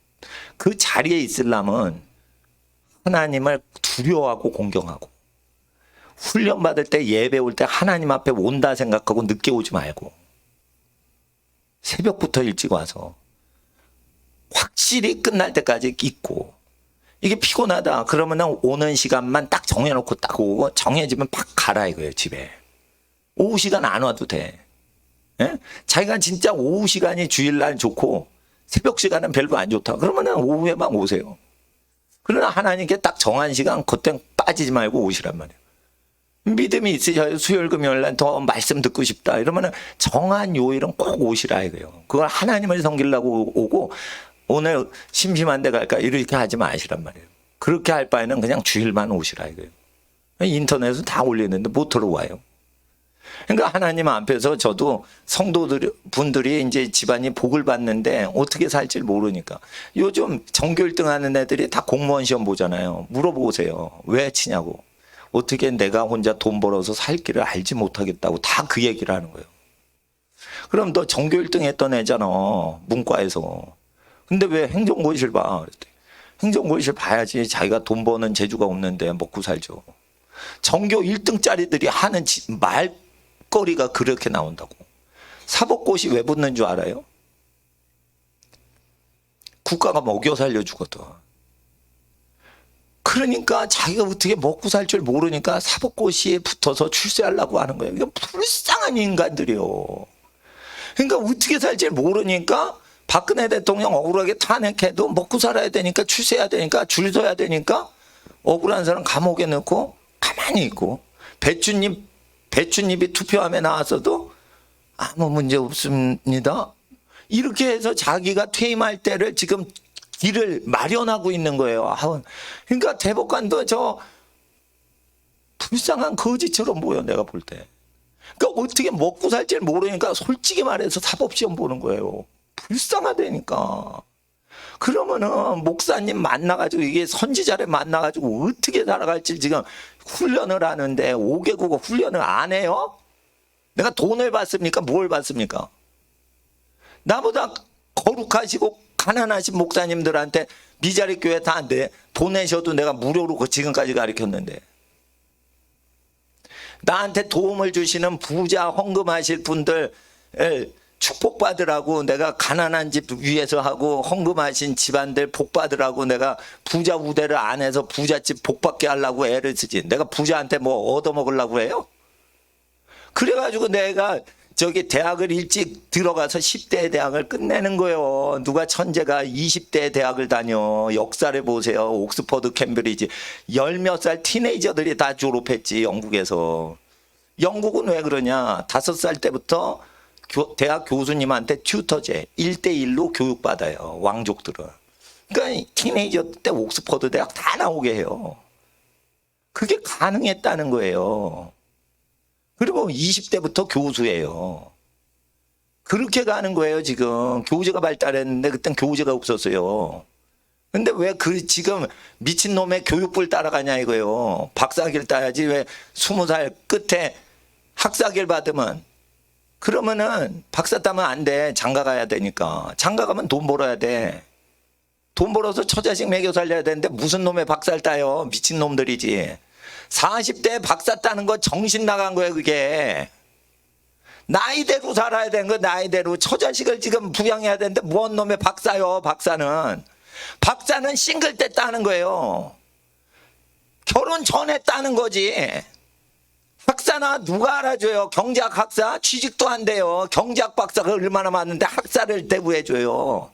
그 자리에 있으려면 하나님을 두려워하고 공경하고, 훈련받을 때 예배 올 때 하나님 앞에 온다 생각하고 늦게 오지 말고, 새벽부터 일찍 와서 확실히 끝날 때까지 있고, 이게 피곤하다 그러면 오는 시간만 딱 정해놓고 딱 오고, 정해지면 팍 가라 이거예요. 집에 오후 시간 안 와도 돼. 예? 자기가 진짜 오후 시간이 주일날 좋고 새벽 시간은 별로 안 좋다 그러면 오후에만 오세요. 그러나 하나님께 딱 정한 시간 그때 빠지지 말고 오시란 말이에요. 믿음이 있으셔요. 수요일 금요일날 더 말씀 듣고 싶다 이러면 정한 요일은 꼭 오시라 이거예요. 그걸 하나님을 섬기려고 오고, 오늘 심심한데 갈까 이렇게 하지 마시란 말이에요. 그렇게 할 바에는 그냥 주일만 오시라 이거예요. 인터넷에 다 올리는데 못 들어와요. 그러니까 하나님 앞에서 저도 성도분들이 이제 집안이 복을 받는데 어떻게 살지 모르니까, 요즘 전교 1등 하는 애들이 다 공무원 시험 보잖아요. 물어보세요. 왜 치냐고. 어떻게 내가 혼자 돈 벌어서 살 길을 알지 못하겠다고 다 그 얘기를 하는 거예요. 그럼 너 전교 1등 했던 애잖아, 문과에서. 근데 왜 행정고시를 봐? 그랬더니 행정고시를 봐야지 자기가 돈 버는 재주가 없는데 먹고 살죠. 전교 1등짜리들이 하는 말거리가 그렇게 나온다고. 사법고시 왜 붙는 줄 알아요? 국가가 먹여 살려주거든. 그러니까 자기가 어떻게 먹고 살 줄 모르니까 사법고시에 붙어서 출세하려고 하는 거예요. 이건 불쌍한 인간들이요. 그러니까 어떻게 살지 모르니까 박근혜 대통령 억울하게 탄핵해도 먹고 살아야 되니까 출세해야 되니까 줄 서야 되니까 억울한 사람 감옥에 넣고 가만히 있고 배추잎이 투표함에 나왔어도 아무 문제 없습니다. 이렇게 해서 자기가 퇴임할 때를 지금 길을 마련하고 있는 거예요. 그러니까 대법관도 저 불쌍한 거지처럼 보여 내가 볼 때. 그러니까 어떻게 먹고 살지를 모르니까 솔직히 말해서 사법시험 보는 거예요. 불쌍하다니까. 그러면은 목사님 만나가지고 이게 선지자를 만나가지고 어떻게 살아갈지 지금 훈련을 하는데 5개국어 훈련을 안 해요? 내가 돈을 받습니까? 뭘 받습니까? 나보다 거룩하시고 가난하신 목사님들한테 미자리 교회 다 안 돼. 보내셔도 내가 무료로 지금까지 가르쳤는데. 나한테 도움을 주시는 부자 헌금하실 분들 축복받으라고 내가 가난한 집 위에서 하고 헌금하신 집안들 복받으라고 내가 부자 우대를 안 해서 부잣집 복받게 하려고 애를 쓰지. 내가 부자한테 뭐 얻어먹으려고 해요? 그래가지고 내가 저기 대학을 일찍 들어가서 10대 대학을 끝내는 거예요. 누가 천재가 20대 대학을 다녀. 역사를 보세요. 옥스퍼드, 캠브리지. 10몇 살 티네이저들이 다 졸업했지, 영국에서. 영국은 왜 그러냐. 5살 때부터 대학 교수님한테 튜터제 1대1로 교육받아요. 왕족들은. 그러니까 티네이저 때 옥스퍼드 대학 다 나오게 해요. 그게 가능했다는 거예요. 그리고 20대부터 교수예요. 그렇게 가는 거예요, 지금. 교재가 발달했는데 그땐 교재가 없었어요. 근데 왜 지금 미친놈의 교육부를 따라가냐 이거예요. 박사학위를 따야지 왜 20살 끝에 학사학위를 받으면 그러면은 박사 따면 안 돼. 장가 가야 되니까. 장가 가면 돈 벌어야 돼. 돈 벌어서 처자식 먹여 살려야 되는데 무슨 놈의 박사를 따요. 미친놈들이지. 40대에 박사 따는 거 정신 나간 거예요, 그게. 나이대로 살아야 되는 거, 나이대로. 처자식을 지금 부양해야 되는데, 뭔 놈의 박사요, 박사는. 박사는 싱글 때 따는 거예요. 결혼 전에 따는 거지. 학사나 누가 알아줘요? 경제학 학사? 취직도 안 돼요. 경제학 박사가 얼마나 많은데 학사를 대부해줘요.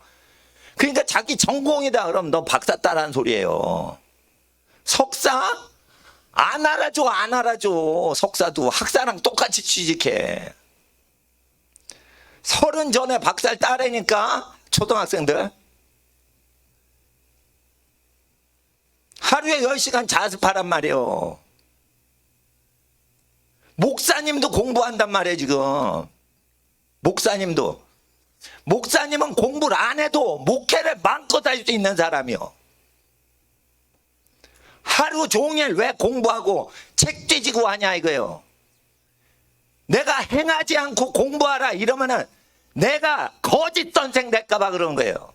그러니까 자기 전공이다. 그럼 너 박사 따라는 소리예요. 석사? 안 알아줘, 안 알아줘. 석사도 학사랑 똑같이 취직해. 30 전에 박사를 따라니까 초등학생들 하루에 10시간 자습하란 말이에요. 목사님도 공부한단 말이에요, 지금. 목사님은 공부를 안 해도 목회를 마음껏 할 수 있는 사람이요. 하루 종일 왜 공부하고 책 뒤지고 하냐 이거예요. 내가 행하지 않고 공부하라 이러면은 내가 거짓 선생 될까봐 그런 거예요.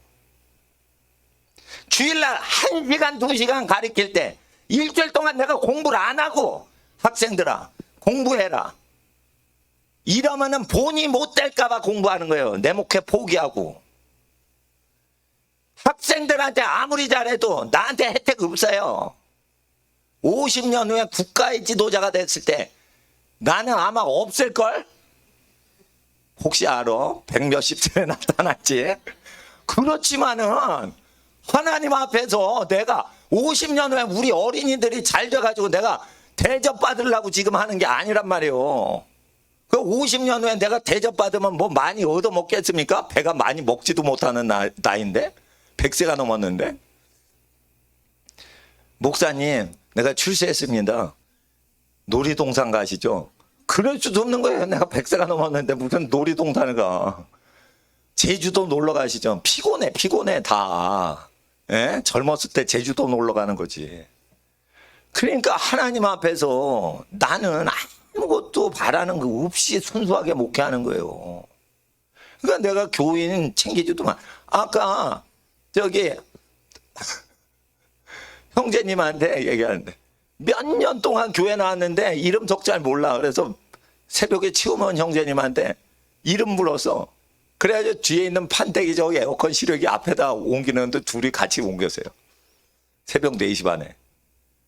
주일날 1시간 2시간 가르칠 때 일주일 동안 내가 공부를 안 하고 학생들아 공부해라 이러면은 본이 못 될까봐 공부하는 거예요. 내 목회 포기하고. 학생들한테 아무리 잘해도 나한테 혜택 없어요. 50년 후에 국가의 지도자가 됐을 때 나는 아마 없을걸? 혹시 알아? 100몇십 세에 나타날지? 그렇지만은 하나님 앞에서 내가 50년 후에 우리 어린이들이 잘 돼가지고 내가 대접받으려고 지금 하는 게 아니란 말이에요. 그 50년 후에 내가 대접받으면 뭐 많이 얻어먹겠습니까? 배가 많이 먹지도 못하는 나이인데? 100세가 넘었는데? 목사님, 내가 출세했습니다. 놀이동산 가시죠? 그럴 수도 없는 거예요. 내가 100세가 넘었는데 무슨 놀이동산을 가. 제주도 놀러 가시죠? 피곤해 다. 예? 젊었을 때 제주도 놀러 가는 거지. 그러니까 하나님 앞에서 나는 아무것도 바라는 거 없이 순수하게 목회하는 거예요. 그러니까 내가 교인 챙기지도만. 아까 저기 형제님한테 얘기하는데 몇 년 동안 교회 나왔는데 이름 속 잘 몰라. 그래서 새벽에 치우면 형제님한테 이름 불렀어. 그래가지고 뒤에 있는 판때기 저기 에어컨 시력이 앞에다 옮기는데 둘이 같이 옮겼어요. 새벽 4시 반에.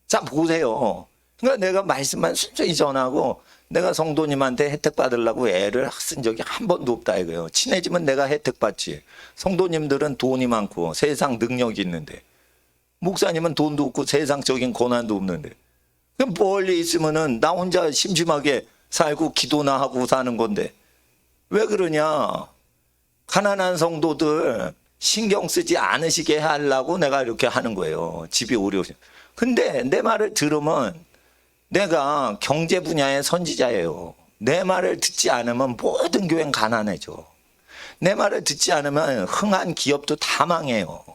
자 보세요. 그러니까 내가 말씀만 순전히 전하고 내가 성도님한테 혜택 받으려고 애를 쓴 적이 한 번도 없다 이거예요. 친해지면 내가 혜택 받지. 성도님들은 돈이 많고 세상 능력이 있는데, 목사님은 돈도 없고 세상적인 고난도 없는데, 그럼 멀리 있으면은 나 혼자 심심하게 살고 기도나 하고 사는 건데 왜 그러냐? 가난한 성도들 신경 쓰지 않으시게 하려고 내가 이렇게 하는 거예요. 집이 어려우시. 근데 내 말을 들으면 내가 경제 분야의 선지자예요. 내 말을 듣지 않으면 모든 교회는 가난해져. 내 말을 듣지 않으면 흥한 기업도 다 망해요.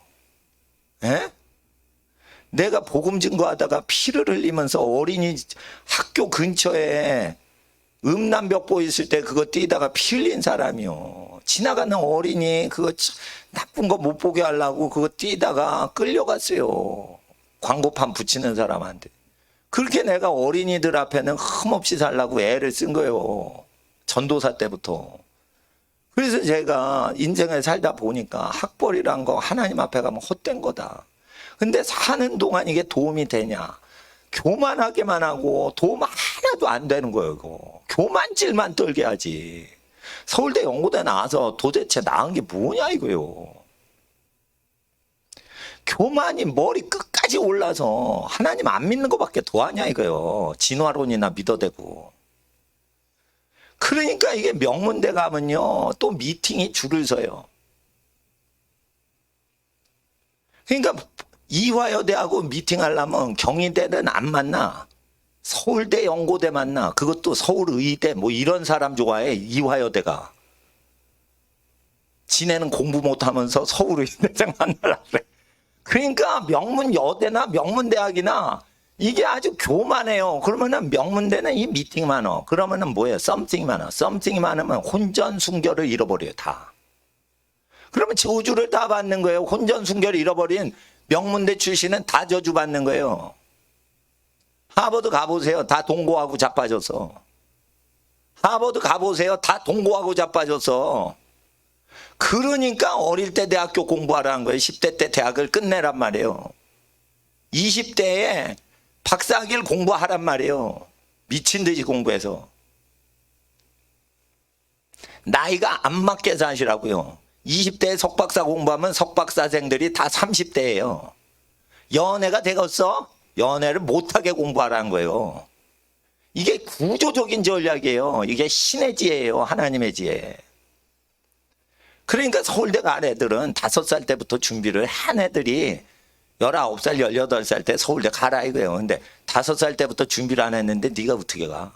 에? 내가 복음 증거하다가 피를 흘리면서 어린이 학교 근처에 음란벽보 있을 때 그거 뛰다가 피 흘린 사람이요. 지나가는 어린이 그거 나쁜 거 못 보게 하려고 그거 뛰다가 끌려갔어요. 광고판 붙이는 사람한테. 그렇게 내가 어린이들 앞에는 흠없이 살라고 애를 쓴 거예요. 전도사 때부터. 그래서 제가 인생을 살다 보니까 학벌이란 거 하나님 앞에 가면 헛된 거다. 근데 사는 동안 이게 도움이 되냐? 교만하게만 하고 도움 하나도 안 되는 거예요. 이거. 교만질만 떨게 하지. 서울대 연고대 나와서 도대체 나은 게 뭐냐 이거요. 교만이 머리 끝까지 올라서 하나님 안 믿는 것밖에 더 하냐 이거요. 진화론이나 믿어대고. 그러니까 이게 명문대 가면요 또 미팅이 줄을 서요. 그러니까 이화여대하고 미팅하려면 경희대는 안 만나. 서울대 연고대 만나. 그것도 서울의대 뭐 이런 사람 좋아해. 이화여대가. 지네는 공부 못하면서 서울의대생 만나라 그래. 그러니까 명문여대나 명문대학이나 이게 아주 교만해요. 그러면은 명문대는 이 미팅 많어. 그러면은 뭐예요? 썸씽이 많아. 썸씽이 많으면 혼전순결을 잃어버려요. 다. 그러면 저주를 다 받는 거예요. 혼전순결을 잃어버린 명문대 출신은 다 저주받는 거예요. 하버드 가보세요. 다 동고하고 자빠져서. 하버드 가보세요. 다 동고하고 자빠져서. 그러니까 어릴 때 대학교 공부하라는 거예요. 10대 때 대학을 끝내란 말이에요. 20대에 박사학위를 공부하란 말이에요. 미친 듯이 공부해서. 나이가 안 맞게 사시라고요. 20대에 석박사 공부하면 석박사생들이 다 30대예요. 연애가 되겠어? 연애를 못하게 공부하라는 거예요. 이게 구조적인 전략이에요. 이게 신의 지혜예요. 하나님의 지혜. 그러니까 서울대 간 애들은 5살 때부터 준비를 한 애들이 19살, 18살 때 서울대 가라 이거예요. 근데 5살 때부터 준비를 안 했는데 네가 어떻게 가?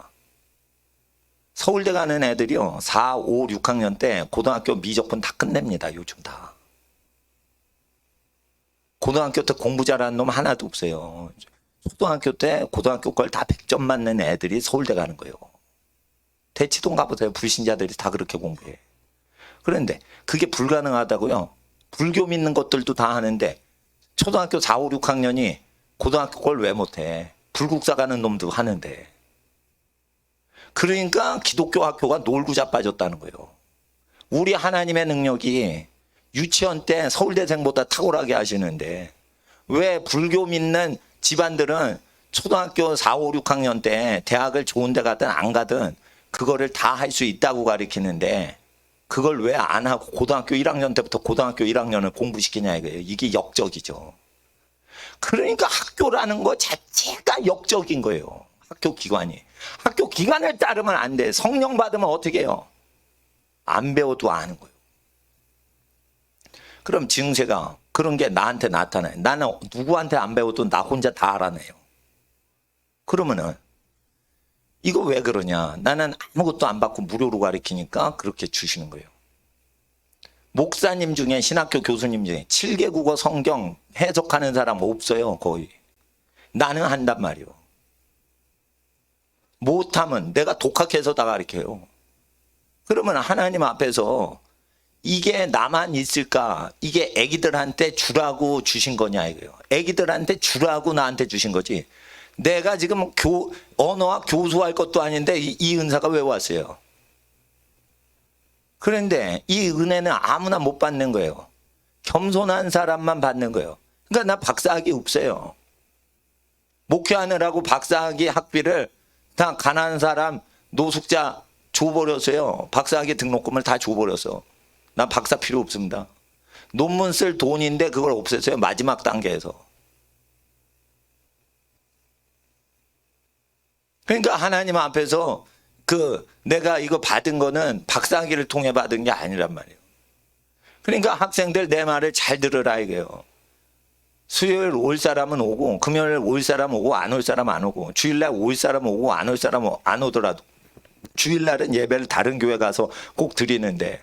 서울대 가는 애들이요. 4, 5, 6학년 때 고등학교 미적분 다 끝냅니다. 요즘 다. 고등학교 때 공부 잘하는 놈 하나도 없어요. 초등학교 때 고등학교 걸 다 100점 맞는 애들이 서울대 가는 거예요. 대치동 가보세요. 불신자들이 다 그렇게 공부해. 그런데 그게 불가능하다고요. 불교 믿는 것들도 다 하는데 초등학교 4, 5, 6학년이 고등학교 걸 왜 못해? 불국사 가는 놈도 하는데. 그러니까 기독교 학교가 놀고 자빠졌다는 거예요. 우리 하나님의 능력이 유치원 때 서울대생보다 탁월하게 하시는데 왜 불교 믿는 집안들은 초등학교 4, 5, 6학년 때 대학을 좋은 데 가든 안 가든 그거를 다 할 수 있다고 가르치는데 그걸 왜 안 하고 고등학교 1학년 때부터 고등학교 1학년을 공부시키냐 이거예요. 이게 역적이죠. 그러니까 학교라는 거 자체가 역적인 거예요. 학교 기관이. 학교 기관을 따르면 안 돼. 성령 받으면 어떻게 해요? 안 배워도 아는 거예요. 그럼 증세가 그런 게 나한테 나타나요. 나는 누구한테 안 배워도 나 혼자 다 알아내요. 그러면은 이거 왜 그러냐? 나는 아무것도 안 받고 무료로 가르치니까 그렇게 주시는 거예요. 목사님 중에 신학교 교수님 중에 7개 국어 성경 해석하는 사람 없어요. 거의. 나는 한단 말이에요. 못하면 내가 독학해서 다 가르쳐요. 그러면 하나님 앞에서 이게 나만 있을까? 이게 애기들한테 주라고 주신 거냐 이거예요. 애기들한테 주라고 나한테 주신 거지. 내가 지금 언어학 교수할 것도 아닌데 이 은사가 왜 왔어요? 그런데 이 은혜는 아무나 못 받는 거예요. 겸손한 사람만 받는 거예요. 그러니까 나 박사학위 없어요. 목회하느라고 박사학위 학비를 다 가난한 사람 노숙자 줘버렸어요. 박사학위 등록금을 다 줘버렸어. 나 박사 필요 없습니다. 논문 쓸 돈인데 그걸 없앴어요. 마지막 단계에서. 그러니까 하나님 앞에서 내가 이거 받은 거는 박사학위를 통해 받은 게 아니란 말이에요. 그러니까 학생들 내 말을 잘 들으라 이게요. 수요일 올 사람은 오고, 금요일 올 사람 오고, 안 올 사람 안 오고, 주일날 올 사람 오고, 안 올 사람 안 오더라도, 주일날은 예배를 다른 교회 가서 꼭 드리는데,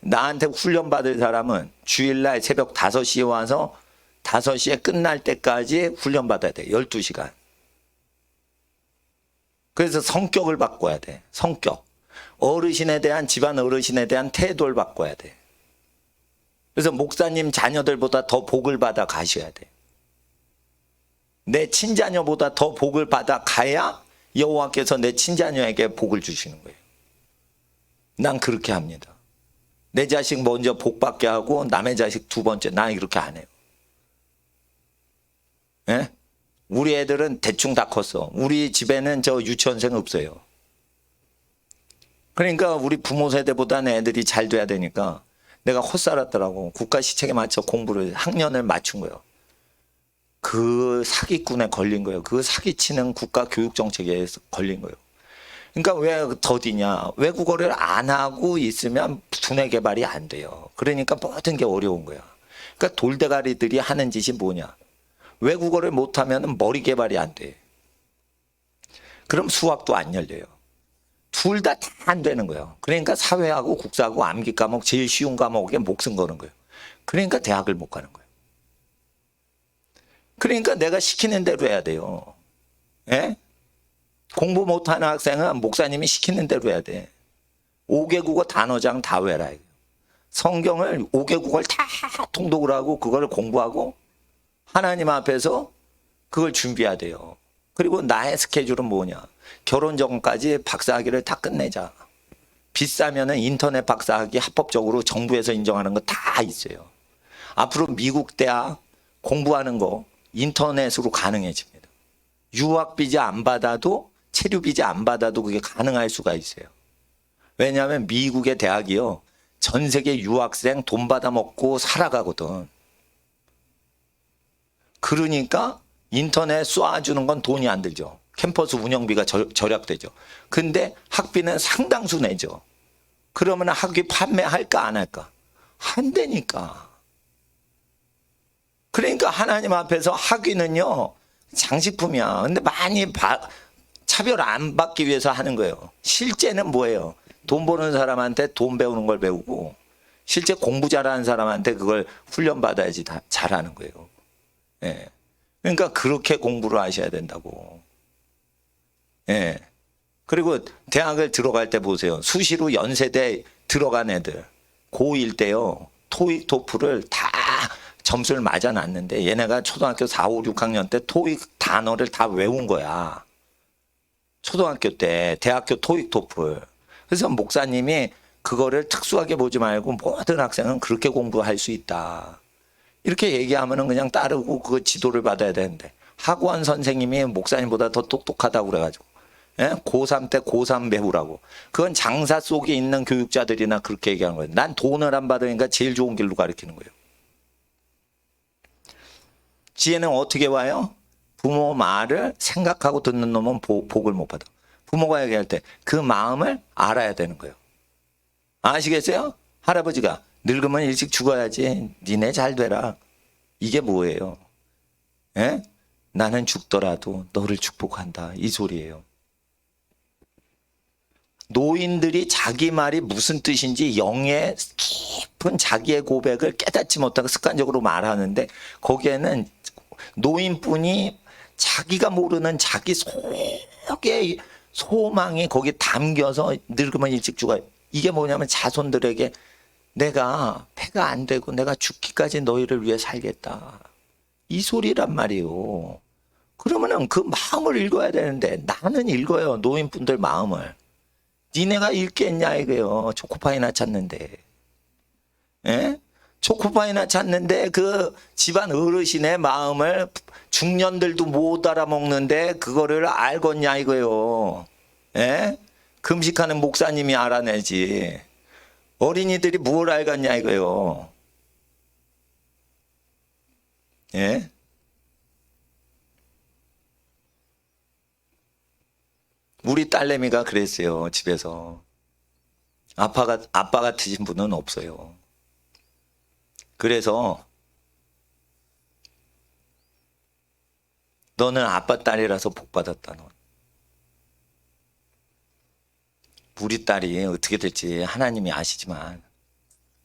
나한테 훈련 받을 사람은 주일날 새벽 5시에 와서 5시에 끝날 때까지 훈련 받아야 돼. 12시간. 그래서 성격을 바꿔야 돼. 성격. 어르신에 대한, 집안 어르신에 대한 태도를 바꿔야 돼. 그래서 목사님 자녀들보다 더 복을 받아 가셔야 돼. 내 친자녀보다 더 복을 받아 가야 여호와께서 내 친자녀에게 복을 주시는 거예요. 난 그렇게 합니다. 내 자식 먼저 복 받게 하고 남의 자식 두 번째. 난 이렇게 안 해요. 예? 우리 애들은 대충 다 컸어. 우리 집에는 저 유치원생 없어요. 그러니까 우리 부모 세대보다는 애들이 잘 돼야 되니까 내가 헛살았더라고. 국가 시책에 맞춰 공부를 학년을 맞춘 거예요. 그 사기꾼에 걸린 거예요. 그 사기치는 국가 교육 정책에 걸린 거예요. 그러니까 왜 더디냐? 외국어를 안 하고 있으면 두뇌 개발이 안 돼요. 그러니까 모든 게 어려운 거야. 그러니까 돌대가리들이 하는 짓이 뭐냐? 외국어를 못하면 머리 개발이 안 돼. 그럼 수학도 안 열려요. 둘 다 안 되는 거예요. 그러니까 사회하고 국사하고 암기 과목 제일 쉬운 과목에 목숨 거는 거예요. 그러니까 대학을 못 가는 거예요. 그러니까 내가 시키는 대로 해야 돼요. 예? 공부 못하는 학생은 목사님이 시키는 대로 해야 돼. 5개 국어 단어장 다 외라. 성경을 5개 국어를 다 통독을 하고 그걸 공부하고 하나님 앞에서 그걸 준비해야 돼요. 그리고 나의 스케줄은 뭐냐? 결혼 전까지 박사학위를 다 끝내자. 비싸면은 인터넷 박사학위 합법적으로 정부에서 인정하는 거 다 있어요. 앞으로 미국 대학 공부하는 거 인터넷으로 가능해집니다. 유학 비자 안 받아도 체류 비자 안 받아도 그게 가능할 수가 있어요. 왜냐하면 미국의 대학이요. 전 세계 유학생 돈 받아 먹고 살아가거든. 그러니까 인터넷 쏴주는 건 돈이 안 들죠. 캠퍼스 운영비가 절약되죠. 근데 학비는 상당수 내죠. 그러면 학위 판매할까 안 할까? 한다니까. 그러니까 하나님 앞에서 학위는요. 장식품이야. 근데 많이 차별 안 받기 위해서 하는 거예요. 실제는 뭐예요? 돈 버는 사람한테 돈 배우는 걸 배우고 실제 공부 잘하는 사람한테 그걸 훈련받아야지 다 잘하는 거예요. 예. 그러니까 그렇게 공부를 하셔야 된다고. 예. 그리고 대학을 들어갈 때 보세요. 수시로 연세대 들어간 애들 고1 때요. 토익 토플을 다 점수를 맞아놨는데 얘네가 초등학교 4, 5, 6학년 때 토익 단어를 다 외운 거야. 초등학교 때 대학교 토익 토플. 그래서 목사님이 그거를 특수하게 보지 말고 모든 학생은 그렇게 공부할 수 있다. 이렇게 얘기하면은 그냥 따르고 그 지도를 받아야 되는데 학원 선생님이 목사님보다 더 똑똑하다고 그래가지고 예? 고3 때 고3 배우라고. 그건 장사 속에 있는 교육자들이나 그렇게 얘기하는 거예요. 난 돈을 안 받으니까 제일 좋은 길로 가르치는 거예요. 지혜는 어떻게 와요? 부모 말을 생각하고 듣는 놈은 복을 못 받아. 부모가 얘기할 때 그 마음을 알아야 되는 거예요. 아시겠어요? 할아버지가 늙으면 일찍 죽어야지. 니네 잘 되라. 이게 뭐예요? 예? 나는 죽더라도 너를 축복한다. 이 소리예요. 노인들이 자기 말이 무슨 뜻인지 영의 깊은 자기의 고백을 깨닫지 못하고 습관적으로 말하는데 거기에는 노인뿐이 자기가 모르는 자기 속의 소망이 거기에 담겨서 늙으면 일찍 죽어요. 이게 뭐냐면 자손들에게 내가 패가 안 되고 내가 죽기까지 너희를 위해 살겠다. 이 소리란 말이에요. 그러면은 그 마음을 읽어야 되는데 나는 읽어요. 노인분들 마음을. 니네가 읽겠냐 이거요. 초코파이나 찾는데. 예? 초코파이나 찾는데 그 집안 어르신의 마음을 중년들도 못 알아먹는데 그거를 알겠냐 이거요. 예? 금식하는 목사님이 알아내지. 어린이들이 뭘 알겠냐 이거요. 예? 우리 딸내미가 그랬어요. 집에서. 아빠 같으신 분은 없어요. 그래서 너는 아빠 딸이라서 복 받았다. 너. 우리 딸이 어떻게 될지 하나님이 아시지만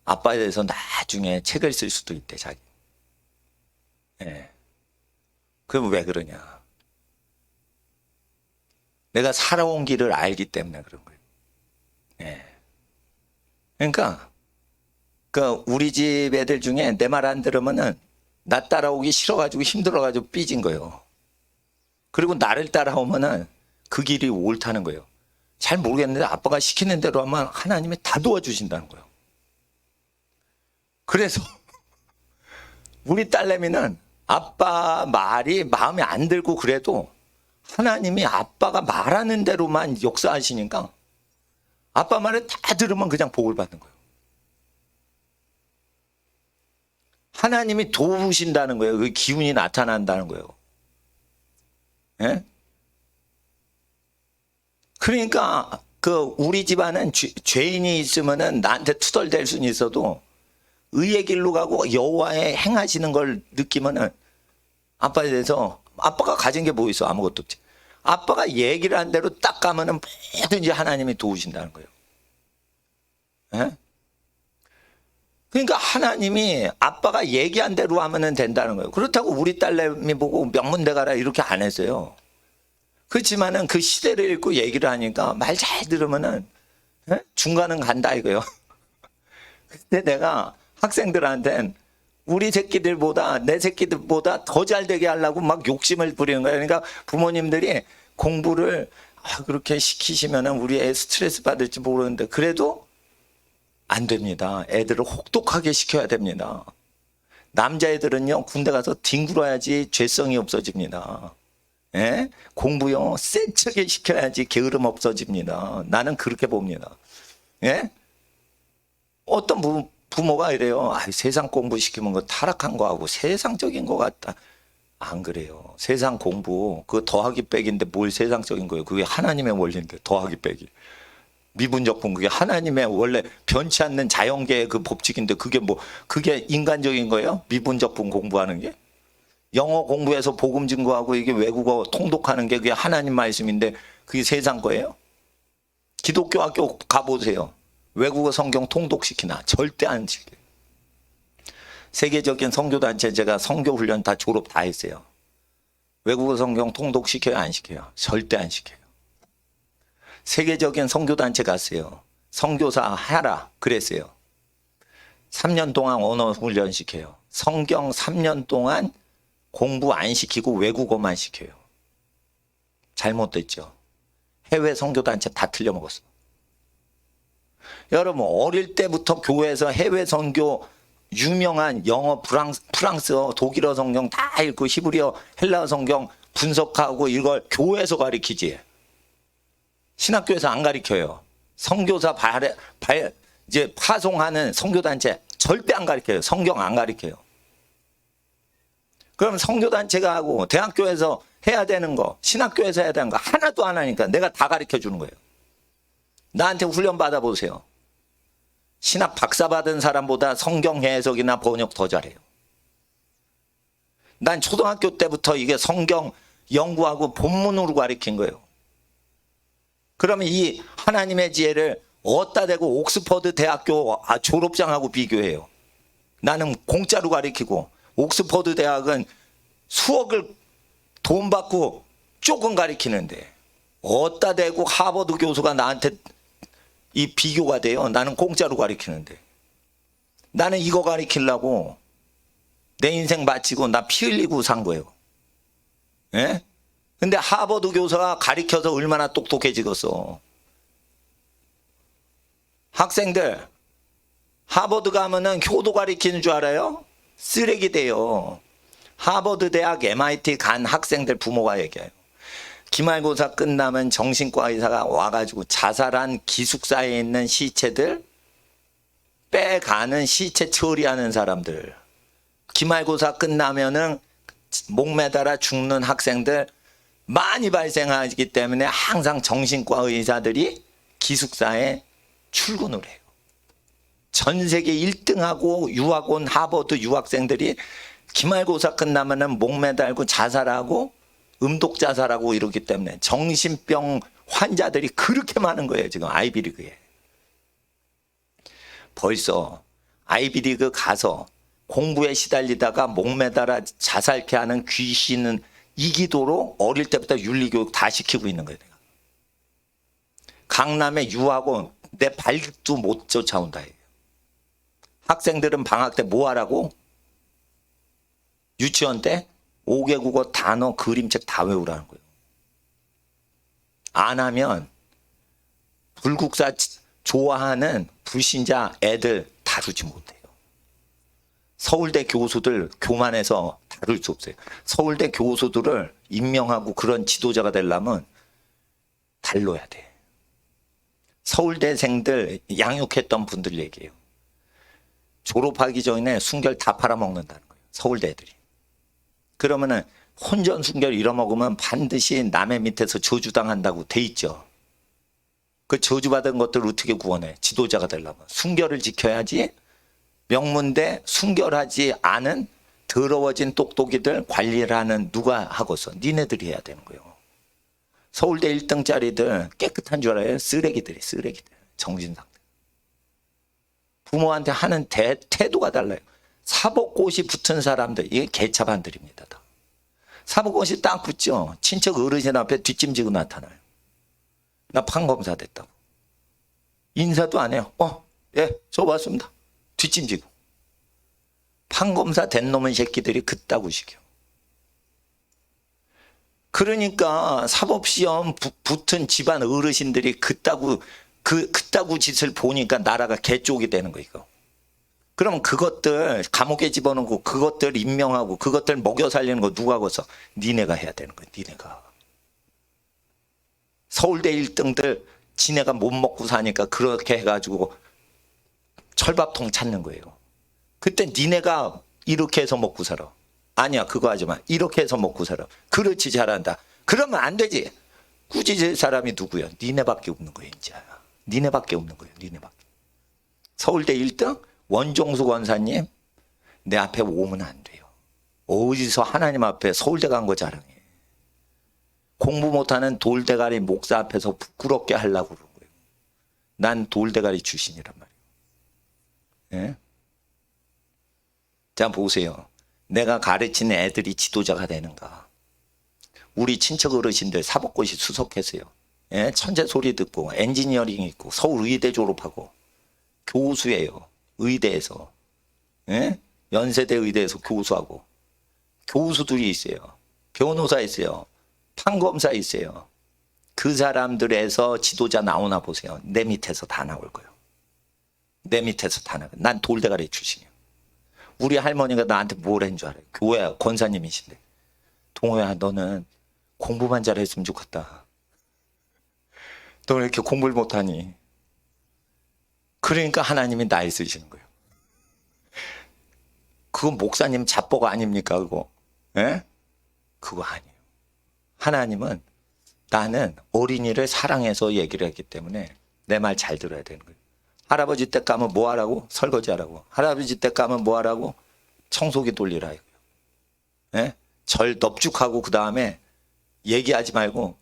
아빠에 대해서 나중에 책을 쓸 수도 있대 자기. 예. 그럼 왜 그러냐? 내가 살아온 길을 알기 때문에 그런 거예요. 예. 그러니까 우리 집 애들 중에 내 말 안 들으면은 나 따라오기 싫어가지고 힘들어가지고 삐진 거예요. 그리고 나를 따라오면은 그 길이 옳다는 거예요. 잘 모르겠는데 아빠가 시키는 대로 하면 하나님이 다 도와주신다는 거예요. 그래서 우리 딸내미는 아빠 말이 마음에 안 들고 그래도 하나님이 아빠가 말하는 대로만 역사하시니까 아빠 말을 다 들으면 그냥 복을 받는 거예요. 하나님이 도우신다는 거예요. 그 기운이 나타난다는 거예요. 예? 그러니까 우리 집안은 죄인이 있으면은 나한테 투덜댈 수는 있어도 의의 길로 가고 여호와의 행하시는 걸 느끼면은 아빠에 대해서 아빠가 가진 게 뭐 있어? 아무것도 없지. 아빠가 얘기를 한 대로 딱 가면은 뭐든지 하나님이 도우신다는 거예요. 예? 그러니까 하나님이 아빠가 얘기한 대로 하면 된다는 거예요. 그렇다고 우리 딸내미 보고 명문대 가라 이렇게 안 했어요. 그렇지만은 그 시대를 읽고 얘기를 하니까 말 잘 들으면은 중간은 간다 이거요. 근데 내가 학생들한테는 우리 새끼들보다 내 새끼들보다 더 잘 되게 하려고 막 욕심을 부리는 거예요. 그러니까 부모님들이 공부를 그렇게 시키시면은 우리 애 스트레스 받을지 모르는데 그래도 안 됩니다. 애들을 혹독하게 시켜야 됩니다. 남자애들은요 군대 가서 뒹굴어야지 죄성이 없어집니다. 예? 공부요 세차게 시켜야지 게으름 없어집니다. 나는 그렇게 봅니다. 예? 어떤 부모가 이래요. 세상 공부 시키면 그 타락한 거하고 세상적인 거 같다. 안 그래요. 세상 공부 그 더하기 빼기인데 뭘 세상적인 거예요. 그게 하나님의 원리인데 더하기 빼기. 미분적분 그게 하나님의 원래 변치 않는 자연계의 그 법칙인데 그게 인간적인 거예요? 미분적분 공부하는 게? 영어 공부해서 복음 증거하고 이게 외국어 통독하는 게 그게 하나님 말씀인데 그게 세상 거예요? 기독교 학교 가보세요. 외국어 성경 통독시키나? 절대 안 시켜요. 세계적인 선교단체 제가 선교훈련 다 졸업 다 했어요. 외국어 성경 통독시켜요? 안 시켜요? 절대 안 시켜요. 세계적인 선교단체 갔어요. 선교사 하라 그랬어요. 3년 동안 언어 훈련 시켜요. 성경 3년 동안 공부 안 시키고 외국어만 시켜요. 잘못됐죠. 해외 선교단체 다 틀려먹었어. 여러분 어릴 때부터 교회에서 해외 선교 유명한 영어, 프랑스어, 독일어 성경 다 읽고 히브리어, 헬라어 성경 분석하고 이걸 교회에서 가르치지. 신학교에서 안 가르쳐요. 선교사 이제 파송하는 선교단체 절대 안 가르쳐요. 성경 안 가르쳐요. 그럼 선교단체가 하고 대학교에서 해야 되는 거, 신학교에서 해야 되는 거 하나도 안 하니까 내가 다 가르쳐 주는 거예요. 나한테 훈련 받아보세요. 신학 박사 받은 사람보다 성경 해석이나 번역 더 잘해요. 난 초등학교 때부터 이게 성경 연구하고 본문으로 가르친 거예요. 그러면 이 하나님의 지혜를 어디다 대고 옥스퍼드 대학교 졸업장하고 비교해요. 나는 공짜로 가르치고 옥스퍼드 대학은 수억을 돈 받고 조금 가르치는데 어디다 대고 하버드 교수가 나한테 이 비교가 돼요. 나는 공짜로 가르치는데. 나는 이거 가르치려고 내 인생 바치고 나 피 흘리고 산 거예요. 예? 근데 하버드 교수가 가르쳐서 얼마나 똑똑해지겠어. 학생들 하버드 가면은 효도 가르치는 줄 알아요? 쓰레기 돼요. 하버드 대학 MIT 간 학생들 부모가 얘기해요. 기말고사 끝나면 정신과 의사가 와가지고 자살한 기숙사에 있는 시체들 빼가는 시체 처리하는 사람들, 기말고사 끝나면은 목매달아 죽는 학생들 많이 발생하기 때문에 항상 정신과 의사들이 기숙사에 출근을 해요. 전 세계 1등하고 유학 온 하버드 유학생들이 기말고사 끝나면은 목매달고 자살하고 음독 자살하고 이러기 때문에 정신병 환자들이 그렇게 많은 거예요. 지금 아이비리그에. 벌써 아이비리그 가서 공부에 시달리다가 목매달아 자살케 하는 귀신은 이기도록 어릴 때부터 윤리교육 다 시키고 있는 거예요. 내가. 강남에 유학원 내 발도 못 쫓아온다. 학생들은 방학 때 뭐 하라고? 유치원 때 5개 국어 단어 그림책 다 외우라는 거예요. 안 하면 불국사 좋아하는 불신자 애들 다루지 못해요. 서울대 교수들 교만해서 다룰 수 없어요. 서울대 교수들을 임명하고 그런 지도자가 되려면 달러야 돼. 서울대생들 양육했던 분들 얘기예요. 졸업하기 전에 순결 다 팔아먹는다는 거예요. 서울대 애들이. 그러면은 혼전 순결 잃어먹으면 반드시 남의 밑에서 저주당한다고 돼 있죠. 그 저주받은 것들 어떻게 구원해? 지도자가 되려면 순결을 지켜야지. 명문대 순결하지 않은 더러워진 똑똑이들 관리를 하는 누가 하고서 니네들이 해야 되는 거예요. 서울대 1등짜리들 깨끗한 줄 알아요? 쓰레기들이 쓰레기들. 정신상태. 부모한테 하는 태도가 달라요. 사법고시 붙은 사람들, 이게 개차반들입니다. 다. 사법고시 딱 붙죠. 친척 어르신 앞에 뒷짐지고 나타나요. 나 판검사 됐다고. 인사도 안 해요. 예, 저 왔습니다. 뒷짐지고. 판검사 된 놈의 새끼들이 그따구 시켜. 그러니까 사법시험 붙은 집안 어르신들이 그따구 짓을 보니까 나라가 개쪽이 되는 거 이거. 그럼 그것들 감옥에 집어넣고 그것들 임명하고 그것들 먹여 살리는 거 누가 하고서 니네가 해야 되는 거야. 니네가. 서울대 1등들 지네가 못 먹고 사니까 그렇게 해가지고 철밥통 찾는 거예요. 그때 니네가 이렇게 해서 먹고 살아. 아니야 그거 하지 마. 이렇게 해서 먹고 살아. 그렇지 잘한다. 그러면 안 되지. 꾸짖을 사람이 누구야? 니네밖에 없는 거예요. 이제. 니네밖에 없는 거예요. 니네밖에. 서울대 1등? 원종수 권사님 내 앞에 오면 안 돼요. 어디서 하나님 앞에 서울대 간 거 자랑해. 공부 못하는 돌대가리 목사 앞에서 부끄럽게 하려고 그러는 거예요. 난 돌대가리 출신이란 말이에요. 예? 자 보세요. 내가 가르치는 애들이 지도자가 되는가. 우리 친척 어르신들 사법고시 수석했어요. 예? 천재 소리 듣고 엔지니어링 있고 서울의대 졸업하고 교수예요. 의대에서. 예? 연세대 의대에서 교수하고 교수들이 있어요. 변호사 있어요. 판검사 있어요. 그 사람들에서 지도자 나오나 보세요. 내 밑에서 다 나올 거예요. 내 밑에서 다 나올 거예요. 난 돌대가리 출신이에요. 우리 할머니가 나한테 뭘 한 줄 알아요? 교회 권사님이신데. 동호야 너는 공부만 잘했으면 좋겠다. 너는 이렇게 공부를 못하니. 그러니까 하나님이 날 쓰시는 거예요. 그건 목사님 자뻑 아닙니까 그거? 예? 그거 아니에요. 하나님은 나는 어린이를 사랑해서 얘기를 했기 때문에 내 말 잘 들어야 되는 거예요. 할아버지 댁 가면 뭐 하라고? 설거지 하라고. 할아버지 댁 가면 뭐 하라고? 청소기 돌리라. 예? 절 넙죽하고 그 다음에 얘기하지 말고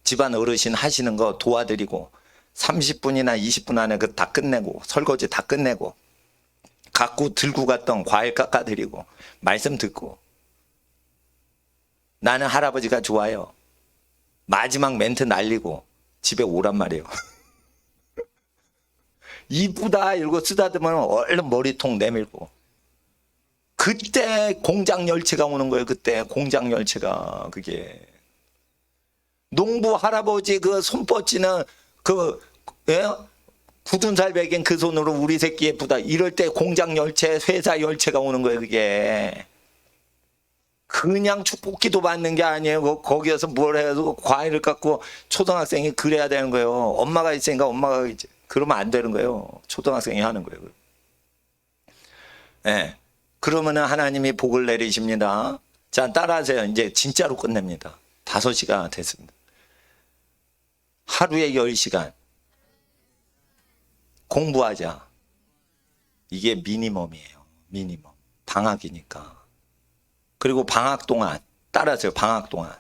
집안 어르신 하시는 거 도와드리고 30분이나 20분 안에 그 다 끝내고 설거지 다 끝내고 갖고 들고 갔던 과일 깎아드리고 말씀 듣고. 나는 할아버지가 좋아요. 마지막 멘트 날리고 집에 오란 말이에요. 이쁘다 이러고 쓰다듬으면 얼른 머리통 내밀고. 그때 공장 열차가 오는 거예요. 그때 공장 열차가. 그게 농부 할아버지 그 손 뻗치는 그 예? 굳은 살 베긴 그 손으로 우리 새끼 예쁘다 이럴 때 공장 열차 회사 열차가 오는 거예요. 그게 그냥 축복기도 받는 게 아니에요. 거기에서 뭘 해가지고 과일을 갖고 초등학생이 그래야 되는 거예요. 엄마가 있으니까 엄마가 있지. 그러면 안 되는 거예요. 초등학생이 하는 거예요. 네. 그러면은 하나님이 복을 내리십니다. 자, 따라하세요. 이제 진짜로 끝냅니다. 5시가 됐습니다. 하루에 10시간 공부하자. 이게 미니멈이에요. 미니멈. 방학이니까. 그리고 방학 동안 따라하세요. 방학 동안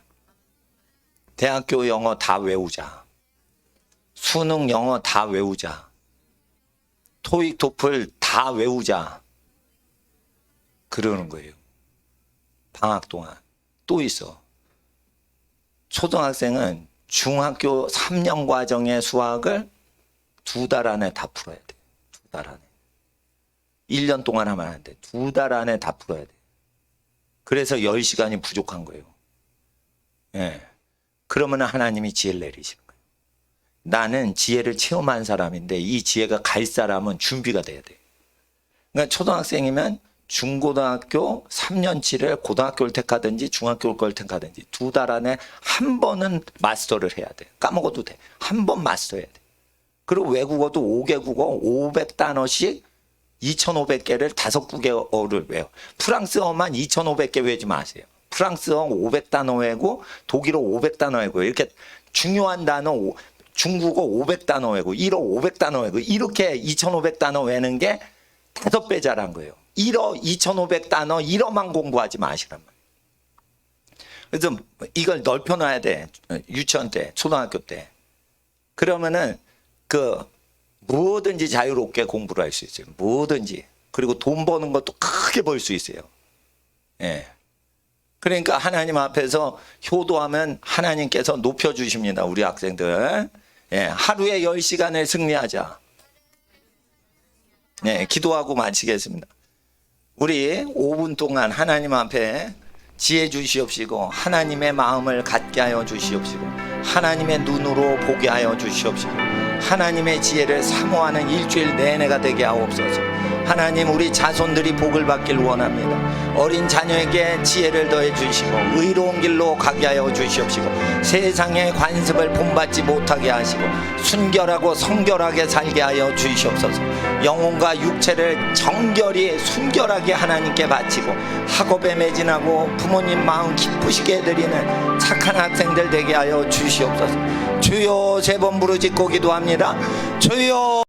대학교 영어 다 외우자. 수능 영어 다 외우자. 토익 토플 다 외우자. 그러는 거예요. 방학 동안. 또 있어. 초등학생은 중학교 3년 과정의 수학을 2달 안에 다 풀어야 돼. 2달 안에. 1년 동안 하면 안 돼. 2달 안에 다 풀어야 돼. 그래서 10시간이 부족한 거예요. 예. 그러면 하나님이 지혜를 내리시는 거예요. 나는 지혜를 체험한 사람인데 이 지혜가 갈 사람은 준비가 돼야 돼. 그러니까 초등학생이면 중고등학교 3년치를 고등학교를 택하든지 중학교를 택하든지 2달 안에 한 번은 마스터를 해야 돼. 까먹어도 돼. 한 번 마스터해야 돼. 그리고 외국어도 5개국어 500단어씩 2,500개를 5국어를 외워. 프랑스어만 2,500개 외우지 마세요. 프랑스어 500단어 외우고 독일어 500단어 외우고 이렇게 중요한 단어 중국어 500단어 외우고 일어 500단어 외우고 이렇게 2,500단어 외우는 게 5배 잘한 거예요. 2,500단어 1어만 공부하지 마시란 말이에요. 그래서 이걸 넓혀놔야 돼. 유치원 때, 초등학교 때. 그러면은 뭐든지 자유롭게 공부를 할 수 있어요. 뭐든지. 그리고 돈 버는 것도 크게 벌 수 있어요. 예. 그러니까 하나님 앞에서 효도하면 하나님께서 높여주십니다. 우리 학생들. 예. 하루에 10시간을 승리하자. 예. 기도하고 마치겠습니다. 우리 5분 동안 하나님 앞에 지혜 주시옵시고 하나님의 마음을 갖게 하여 주시옵시고 하나님의 눈으로 보게 하여 주시옵시고 하나님의 지혜를 사모하는 일주일 내내가 되게 하옵소서. 하나님, 우리 자손들이 복을 받길 원합니다. 어린 자녀에게 지혜를 더해 주시고 의로운 길로 가게 하여 주시옵시고 세상의 관습을 본받지 못하게 하시고 순결하고 성결하게 살게 하여 주시옵소서. 영혼과 육체를 정결히 순결하게 하나님께 바치고 학업에 매진하고 부모님 마음 기쁘시게 해드리는 착한 학생들 되게 하여 주시옵소서. 주여, 세 번 부르짖고 기도합니다. 주여.